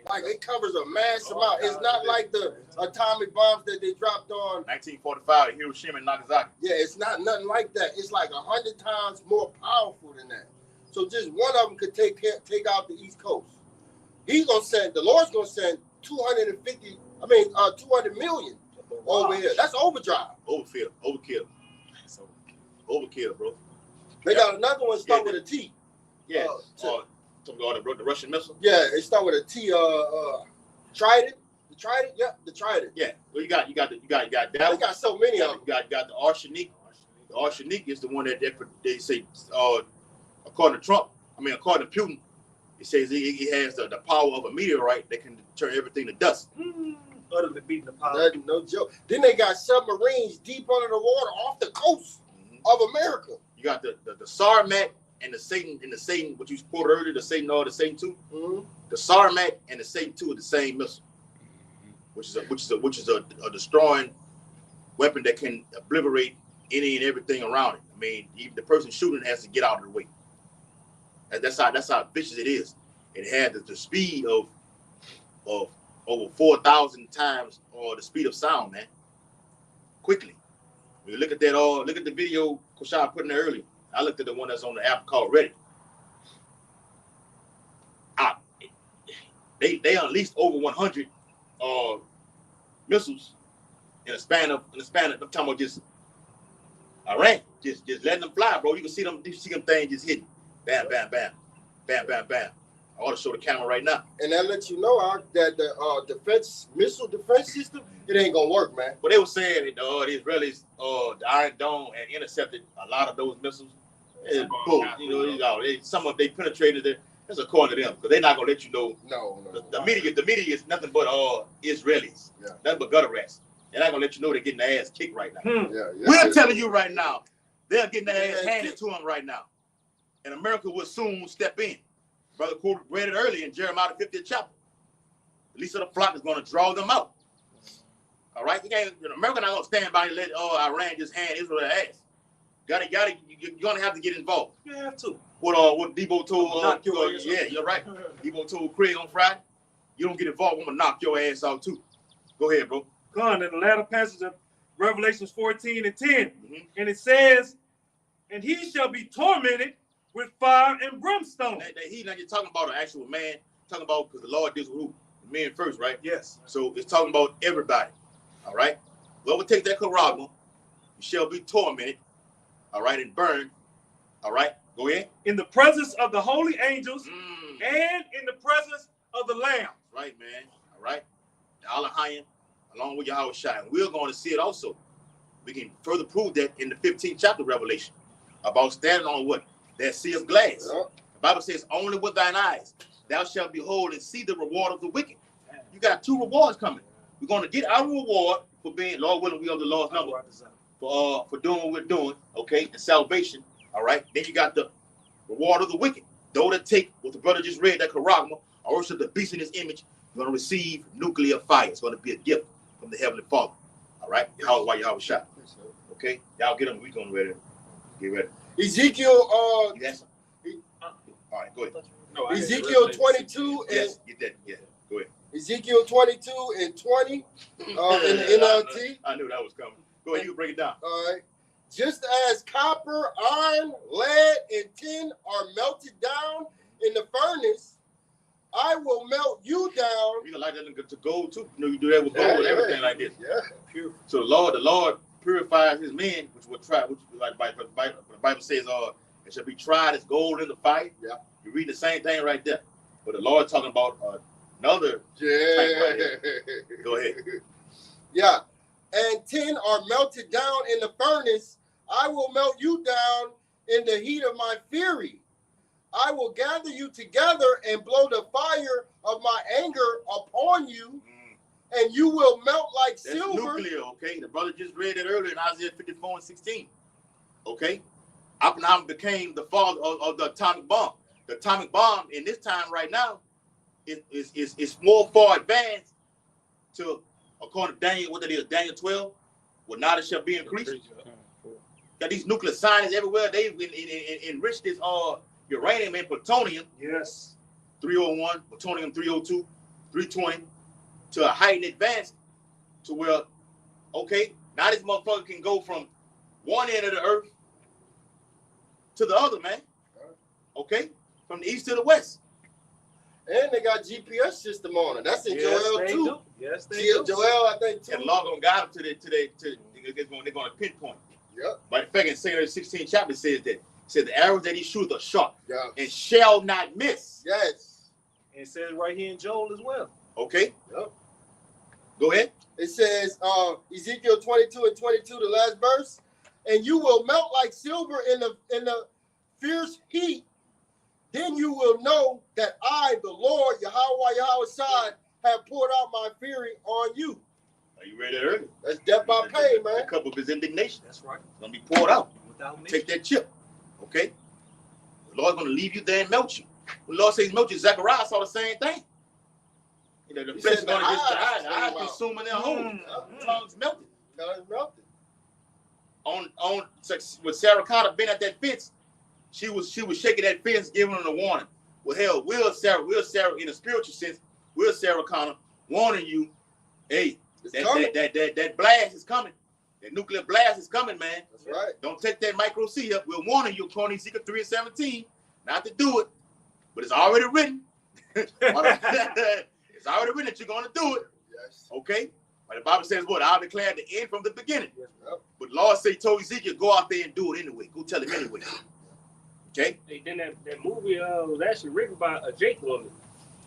Like it covers a mass amount. It's not like the atomic bombs that they dropped on 1945, Hiroshima and Nagasaki. Yeah, it's not nothing like that. It's like 100 times more powerful than that. So just one of them could take out the East Coast. The Lord's gonna send 200 million over here. That's overdrive. Overkill, bro. They got another one start with a T. Yeah. The Russian missile. Yeah, it start with a T. Trident. The Trident. Yeah, the Trident. Yeah. Well, you got that. They got so many of them. You got the Arsenic. The Arsenic is the one that they say, according to Trump. According to Putin, it says he has the power of a meteorite that can turn everything to dust. Utterly beating the power. No joke. Then they got submarines deep under the water off the coast of America. You got the Sarmat and the Satan, what you quoted earlier, the Satan 2. The Sarmat and the Satan 2 are the same missile, which is a destroying weapon that can obliterate any and everything around it. Even the person shooting has to get out of the way. That's how vicious it is. It had the speed of over 4,000 times or the speed of sound, man. Quickly. When you look at that, look at the video Kushai put in there earlier. I looked at the one that's on the app called Reddit. They unleashed over 100 missiles in the span of I'm talking about just Iran, just letting them fly, bro. You can see them things just hitting, bam, bam, bam, bam, bam, bam. I ought to show the camera right now. And that lets you know that the missile defense system, it ain't gonna work, man. But they were saying that the Israelis, the Iron Dome had intercepted a lot of those missiles. It's bull. You know, some of they penetrated there. That's according to them, because they're not gonna let you know. No. The media is nothing but Israelis. Yeah. Nothing but gutter rats. They're not gonna let you know they're getting their ass kicked right now. Yeah. We're telling you right now, they're getting their ass handed to them right now, and America will soon step in. Brother Cooper read it earlier in Jeremiah the 50th chapter. The least of the flock is going to draw them out. All right, America not going to stand by and let Iran just hand Israel their ass. You're going to have to get involved. You have to. What Debo told, Knock your ass yeah, out. you're right. Debo told Craig on Friday, you don't get involved, I'm going to knock your ass out too. Go ahead, bro. Gone in the latter passage of Revelations 14 and 10. Mm-hmm. And it says, and he shall be tormented with fire and brimstone. He's not just talking about an actual man, talking about, because the Lord deals with who? The men first, right? Yes. So it's talking about everybody. All right? Whoever takes that charagma, you shall be tormented, all right, and burned. All right? Go ahead. In the presence of the holy angels and in the presence of the Lamb. Right, man. All right? Allahayim, along with Yahweh Shai. We're going to see it also. We can further prove that in the 15th chapter of Revelation about standing on what? That sea of glass. Yeah. The Bible says, only with thine eyes thou shalt behold and see the reward of the wicked. You got two rewards coming. We're going to get our reward for being, Lord willing, we are the Lord's number, for doing what we're doing, okay, and salvation, all right? Then you got the reward of the wicked. Those that take what the brother just read, that charagma, or worship the beast in his image, you're going to receive nuclear fire. It's going to be a gift from the Heavenly Father, all right? Yahweh Shai. Okay? Y'all get them. We're going to get ready. Ezekiel, Yes. All right, go ahead. No, Ezekiel 22 and Yes, get that. Yeah, go ahead. Ezekiel 22 and 20 in the NLT. I knew that was coming. Go ahead, you break it down. All right. Just as copper, iron, lead, and tin are melted down in the furnace, I will melt you down. You can like that to gold too. You know, you do that with gold and everything like this. Yeah. Pure. So the Lord purifies his men, which will try, which like the Bible says, it shall be tried as gold in the fire. Yeah. You read the same thing right there. But the Lord talking about another type right here. Go ahead. Yeah. And tin are melted down in the furnace. I will melt you down in the heat of my fury. I will gather you together and blow the fire of my anger upon you, and you will melt like That's silver. nuclear, okay? The brother just read it earlier in Isaiah 54 and 16. Okay? Oppenheimer became the father of the atomic bomb. The atomic bomb in this time right now is more far advanced to, according to Daniel, what that is, Daniel 12, what knowledge shall be increased. Got these nuclear scientists everywhere. They've enriched this uranium and plutonium. Yes. 301, plutonium 302, 320 to a heightened advance to where, okay, now this motherfucker can go from one end of the earth to the other, man. Okay? From the east to the west. And they got GPS system on it. That's in Yes, Joel they too. do. Yes, they do. Joel, I think too. And the Lord gonna guide them they're gonna pinpoint. Yep. But in fact, in Saint 16 chapter says the arrows that he shoots are sharp Yeah. and shall not miss. Yes. And it says right here in Joel as well. Okay? Yep. Go ahead. It says Ezekiel 22 and 22, the last verse, and you will melt like silver in the fierce heat. Then you will know that I, the Lord, Yahweh Shai, have poured out my fury on you. You read that earlier? That's death by pain, man. The cup of his indignation. That's right. It's gonna be poured out. Without me. Take that chip. Okay? The Lord's gonna leave you there and melt you. When the Lord says melt you, Zechariah saw the same thing. You know, the flesh is gonna just die, the eyes consuming their whole tongues melted. Tongues melted. On with Sarah Carter been at that fence, she was shaking that fence, giving them a warning. Well, hell, will Sarah in a spiritual sense, will Sarah Connor warning you, hey, that blast is coming. That nuclear blast is coming, man. That's right. Don't take that micro C up. We're warning you, according to Ezekiel 3 and 17, not to do it. But it's already written. It's already written that you're going to do it. Yes. Okay? Right, the Bible says what? I'll declare the end from the beginning. Yep. But the Lord told Ezekiel, go out there and do it anyway. Go tell him anyway. Okay? Hey, then that movie was actually written by a Jake woman.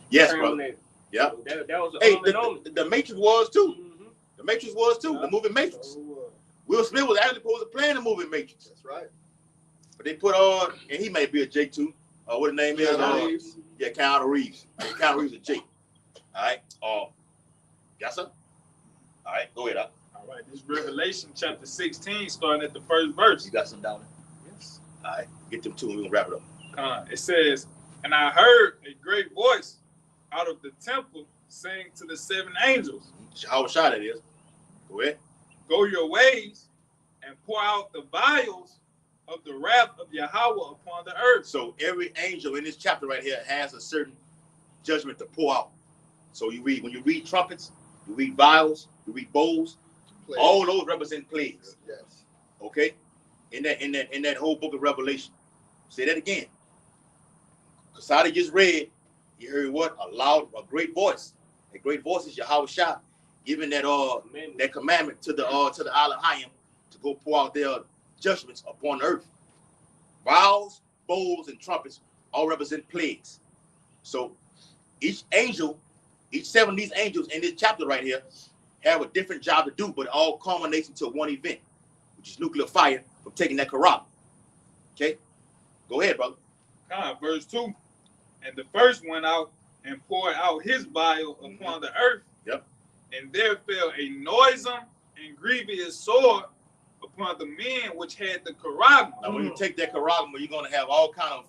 Yes, brother. Terminator. Yeah. So that was Hey, an omen. the Matrix was too. Mhm. The Matrix was too. The movie Matrix. Will Smith was actually supposed to play in the movie Matrix. That's right. But they put on, and he may be a Jake too. What his name is? Keanu Reeves. Yeah, Keanu Reeves. Yeah, Keanu Reeves is Jake. All right. Yes, sir. All right, go ahead. All right, this Revelation chapter 16, starting at the first verse. You got some down there? Yes. All right, get them two and we're going to wrap it up. It says, and I heard a great voice out of the temple saying to the 7 angels, How shot it is. Go ahead. go your ways and pour out the vials of the wrath of Yahweh upon the earth. So every angel in this chapter right here has a certain judgment to pour out. So when you read trumpets, you read vials, you read bowls, Plagues. all those represent plagues. Yes. Okay? In that whole book of Revelation. Say that again. Kasadi just read, you heard what? A great voice. A great voice is Yahweh Shah, giving that commandment to the Isle of Hayim to go pour out their judgments upon the earth. Vials, bowls, and trumpets all represent plagues. So each 7 of these angels in this chapter right here have a different job to do, but it all culminates into one event, which is nuclear fire from taking that Quran. Okay? Go ahead, brother. Verse 2. And the first went out and poured out his vial upon the earth. Yep. And there fell a noisome and grievous sword upon the men which had the Quran. Now, when you take that Quran, you're going to have all kind of,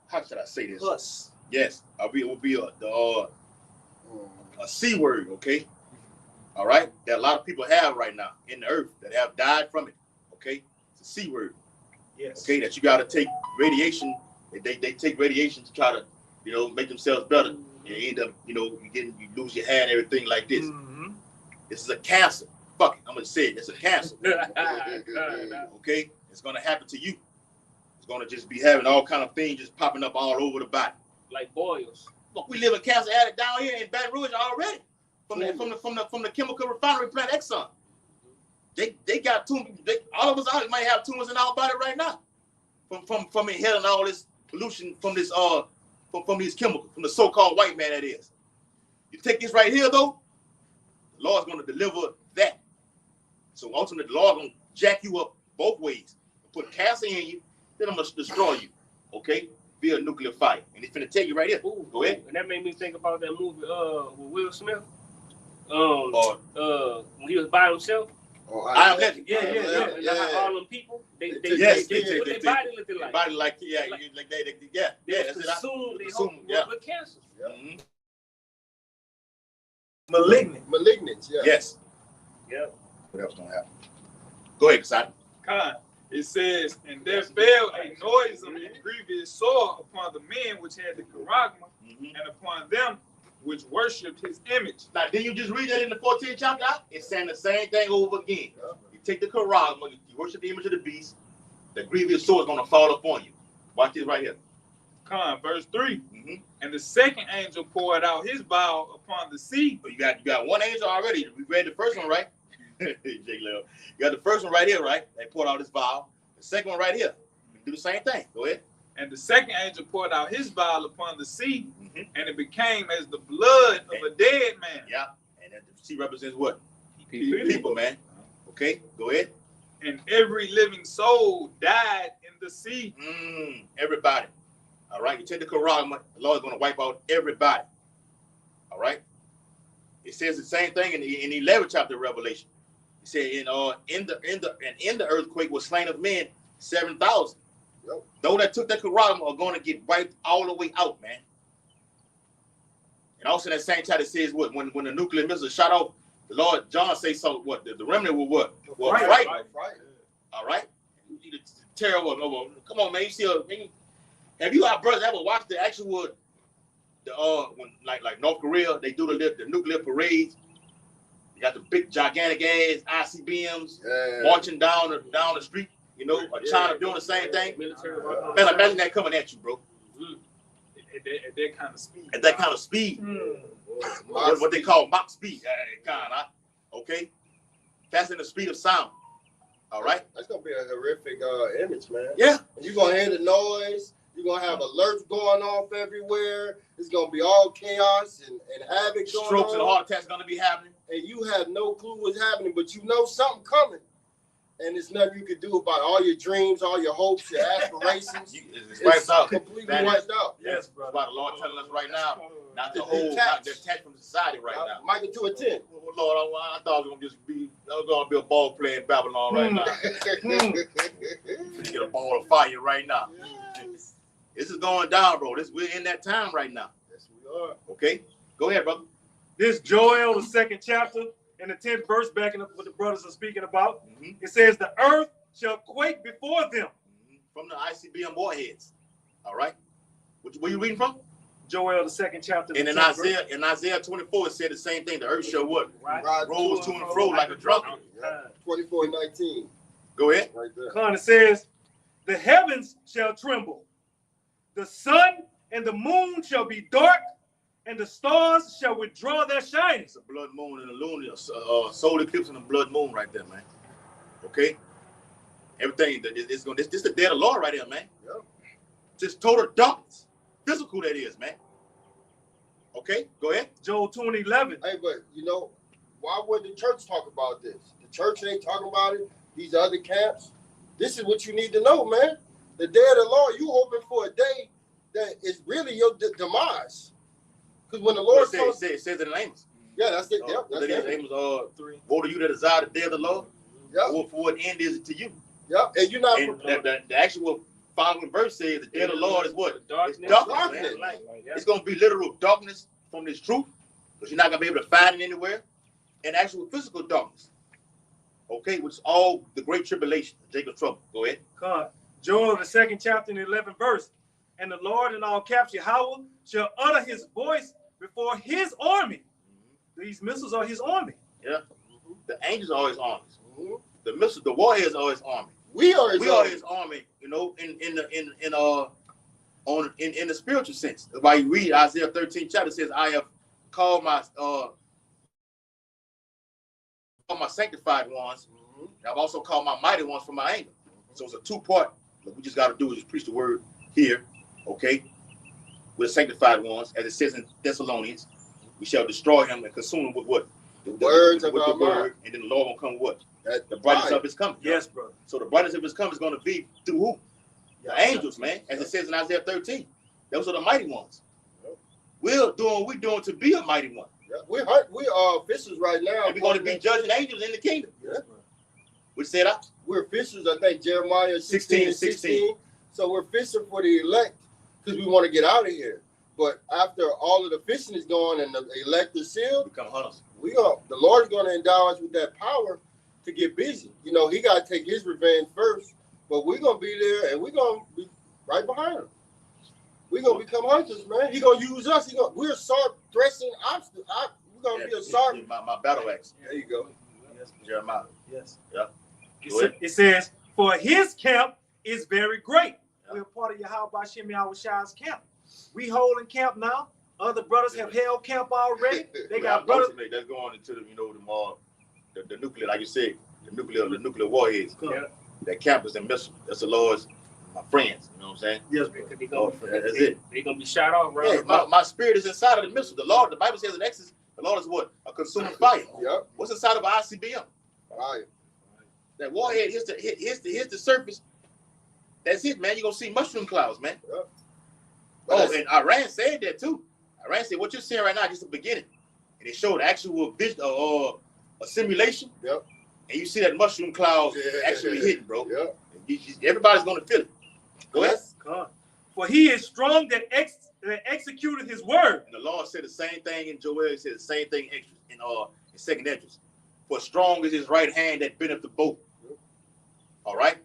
how should I say this? Plus. Yes, it will be a C word, okay? All right? That a lot of people have right now in the earth that have died from it, okay? It's a C word, Yes. okay? That you got to take radiation. They take radiation to try to, make themselves better. And you end up, you lose your hair and everything like this. Mm-hmm. This is a cancer. Fuck it, I'm going to say it. It's a cancer, okay? It's going to happen to you. It's going to just be having all kind of things just popping up all over the body. Like boils. Look, we live in cancer addict down here in Baton Rouge already. From the chemical refinery plant Exxon. They got tumors. All of us out might have tumors in our body right now. From inhaling all this pollution from this from these chemicals, from the so-called white man that is. You take this right here though, the Lord's gonna deliver that. So ultimately the Lord's gonna jack you up both ways. Put cancer in you, then I'm gonna destroy you. Okay? Via nuclear fire. And it's finna tell you right here. Ooh, go ahead. And that made me think about that movie with Will Smith. When he was by himself. Oh, I am legend. Yeah. All them people, they body looking like. Body like that's consumed with cancer. Mm-hmm. Malignant, yeah. Yes. Yep. What else gonna happen? Go ahead, Kasadi. It says, and there fell a noisome and grievous sword upon the men which had the Quran, and upon them which worshipped his image. Now, didn't you just read that in the 14th chapter? It's saying the same thing over again. You take the Quran, you worship the image of the beast, the grievous sword is going to fall upon you. Watch this right here. Verse 3. And the second angel poured out his vial upon the sea. So you got one angel already. We read the first one, right? Jake Leo. You got the first one right here, right? They poured out his vial. The second one right here. You do the same thing. Go ahead. And the second angel poured out his vial upon the sea, and it became as the blood of a dead man. Yeah, and the sea represents what? People, man. Okay, go ahead. And every living soul died in the sea. Everybody. All right, you take the Quran, the Lord is going to wipe out everybody. All right. It says the same thing in the 11th chapter of Revelation. It said in the earthquake was slain of men 7,000. Yep. Those that took that Quran are going to get wiped all the way out, man. And also in that same chapter says what? When the nuclear missile shot off, the Lord John says so. What the remnant will what? Well, frightened. All right. Terrible. Come on, man. You see have you our brothers ever watched the actual when like North Korea, they do the nuclear parades. You got the big gigantic ass ICBMs marching down the street. China doing the same thing. Man, imagine that coming at you, bro. At that kind of speed. At that kind of speed. What they call Mach speed. Okay, that's in the speed of sound. All right. That's gonna be a horrific image, man. Yeah. You're gonna hear the noise. You're gonna have alerts going off everywhere. It's gonna be all chaos and havoc going Strokes on. and heart attacks gonna be happening. And you have no clue what's happening, but you know something coming. And there's nothing you can do about all your dreams, all your hopes, your aspirations. It's wiped out. Completely That is- wiped out. Yes, brother. That's why the Lord telling us right now, not to Detach. hold, not to detach from society right now. Michael 2:10. Well, Lord, I thought it was gonna just be, I was gonna be a ball player in Babylon right now. You get a ball of fire right now. This is going down, bro. We're in that time right now. Yes, we are. Okay, go ahead, brother. This Joel, the 2nd chapter, and the 10th verse, backing up what the brothers are speaking about. Mhm. It says, the earth shall quake before them. From the ICBM warheads. All right. Where you reading from? Joel, the 2nd chapter. And the in 10th verse. Isaiah 24, it said the same thing. The earth shall what? Right. Rolls to and fro like a drunkard. 24:19. Go ahead. Right there. Con, it says, the heavens shall tremble, the sun and the moon shall be dark, and the stars shall withdraw their shining. It's a blood moon and a lunar, solar eclipse and a blood moon right there, man. Okay? Everything, this is the day of the Lord right there, man. Yep. Just total darkness. Physical that is, man. Okay? Go ahead. Joel 2:11. Hey, but you know, why would the church talk about this? The church ain't talking about it. These other camps. This is what you need to know, man. The day of the Lord, you hoping for a day that is really your demise. Because when the Lord comes, it says it in Amos. yeah, that's it. Yep, that's That is it. Amos 3. Woe to you that desire the day of the Lord. Yep, For what end is it to you? yep. And you're not. And the actual following verse says the day of the Lord is what? Darkness. It's darkness, Darkness. man. It's going to be literal darkness from this truth, because you're not going to be able to find it anywhere, and actual physical darkness. Okay, which is all the great tribulation, Jacob's trouble. Go ahead. Con, Joel, the 2nd chapter and the 11th verse. And the Lord in all caps, Yahweh, shall utter his voice before his army. These missiles are his army. Yeah. The angels are his armies. Mhm. The missiles, the warheads are his army. We are his We are his army, you know, in the spiritual sense. That's why you read Isaiah 13 chapter, says, I have called my sanctified ones. I've also called my mighty ones from my anger. So it's a two-part. What we just got to do is just preach the word here, okay? With the sanctified ones, as it says in Thessalonians, we shall destroy him and consume him with what? The words of with our the word, mouth. and then the Lord will come with what? That The brightness of his coming. Yes, brother. So the brightness of his coming is going to be through who? The angels, man, as it says in Isaiah 13. Those are the mighty ones. We're doing what we're doing to be a mighty one. Yeah, we are officials right now. And we're going to be judging angels in the kingdom. Yeah. Which said that? We're officials, I think Jeremiah 16:16. So we're fishing for the elect because we want to get out of here. But after all of the fishing is gone and the elect is sealed, Become hunters. the Lord is going to endow us with that power to get busy. You know, he got to take his revenge first, but we're going to be there and we're going to be right behind him. We're going to become hunters, man. He's going to use us. We're sword threshing obstacles. We're going to be a sword. My battle axe. There you go. Yes. Jeremiah. Yes. Yeah. Go ahead. It says, for his camp is very great. We're part of Yahweh Bashem Yahushai's camp. We holding camp now. Other brothers have held camp already. They got brothers. Ultimately, that's going into the nuclear, like you said, the nuclear warheads. Yeah. That campus and missile. That's the Lord's, my friends. You know what I'm saying? Yes, That's it. They're going to be shot off, bro. Yeah, my spirit is inside of the missile. The Lord, the Bible says in Exodus, the Lord is what? A consuming fire. Yep. What's inside of an ICBM? Fire. That warhead hits the surface. That's it, man. You're going to see mushroom clouds, man. Yep. Oh, and Iran said that too. Iran said, what you're seeing right now is just the beginning. And it showed actual vision, a simulation. Yep. And you see that mushroom cloud actually hitting, bro. Yep. Everybody's going to feel it. Go ahead. For he is strong that executed his word. And the Lord said the same thing in Joel. He said the same thing in second entrance. For strong is his right hand that bendeth the bow. All right.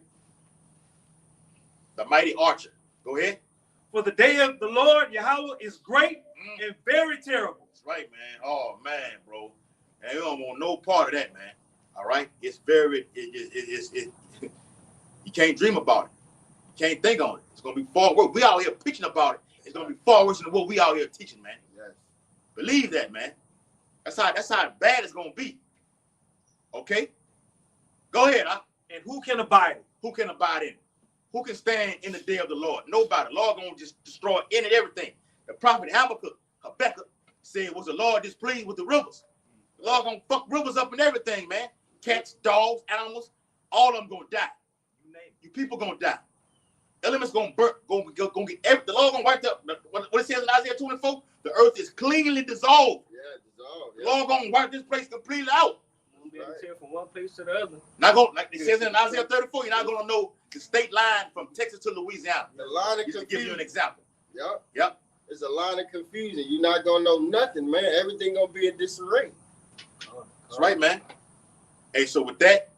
The mighty archer. Go ahead. For the day of the Lord Yahweh is great and very terrible. That's right, man. Oh man, bro. And you don't want no part of that, man. All right. It's very. You can't dream about it. You can't think on it. It's gonna be far worse. We out here preaching about it. It's gonna be far worse than what we out here teaching, man. Yes. Believe that, man. That's how bad it's gonna be. Okay? Go ahead. And who can abide it? Who can abide in it? Who can stand in the day of the Lord? Nobody. The Lord gonna just destroy any and everything. The prophet Habakkuk said, was the Lord displeased with the rivers? The Lord gonna fuck rivers up and everything, man. Cats, dogs, animals, all of them gonna die. You people gonna die. Elements gonna burn, gonna get the Lord gonna wipe up. What it says in Isaiah 24, the earth is cleanly dissolved. Yeah, dissolved. The Lord gonna wipe this place completely out. You'll be able to tell from one place to the other. Not gonna, like it says in Isaiah 34, you're not gonna know the state line from Texas to Louisiana. The line of Just to confusion. give you an example. Yep. Yep. It's a line of confusion. You're not gonna know nothing, man. Everything gonna be in disarray. That's right, man. Hey, so with that,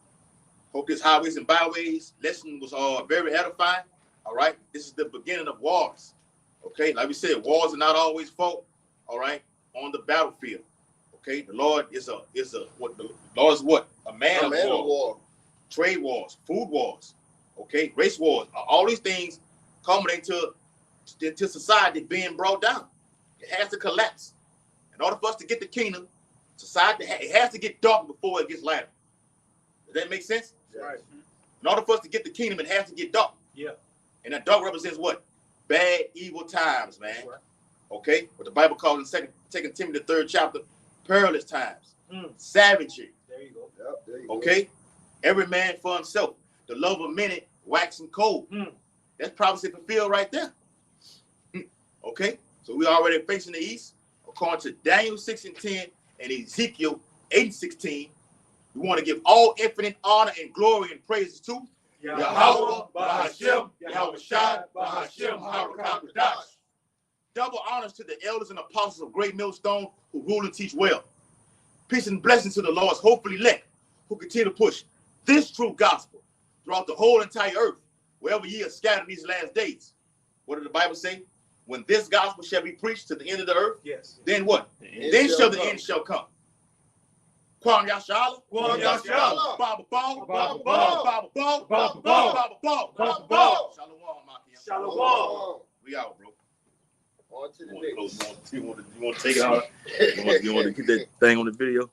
hope this highways and byways lesson was very edifying. All right, this is the beginning of wars. Okay, like we said, wars are not always fought. All right, on the battlefield. Okay, the Lord is a what? The Lord is what? A man of war. Trade wars, food wars. Okay, race wars. All these things culminate to society being brought down. It has to collapse. In order for us to get the kingdom, society it has to get dark before it gets lighter. Does that make sense? Right. In order for us to get the kingdom, it has to get dark. Yeah. And that dark represents what? Bad, evil times, man. Right. Okay? What the Bible calls in 2 Timothy, the 3rd chapter, perilous times, savagery. There you go. Yep, there you Okay? go. Every man for himself. The love of many, waxing cold. That's prophecy fulfilled right there. Okay? So we already facing the east. According to Daniel 6:10 and Ezekiel 8:16, we want to give all infinite honor and glory and praises to Yahweh, Bahashem, Yahweh Shai, Bahashem, Harakakadash. Double honors to the elders and apostles of Great Millstone who rule and teach well. Peace and blessings to the Lord's hopeful elect who continue to push this true gospel throughout the whole entire earth, wherever ye are scattered these last days. What did the Bible say? When this gospel shall be preached to the end of the earth, yes. then what? Then shall the end shall come. Kwam Yashala, Kwam Yashala. Baba Ball, Baba Baba Ball. Ball, Baba Ball, Baba Ball. Baba Ball, Baba Ball. Shalom, Makia. Shalom. We out, bro. On to the You next. want to take it out? You want to get that thing on the video?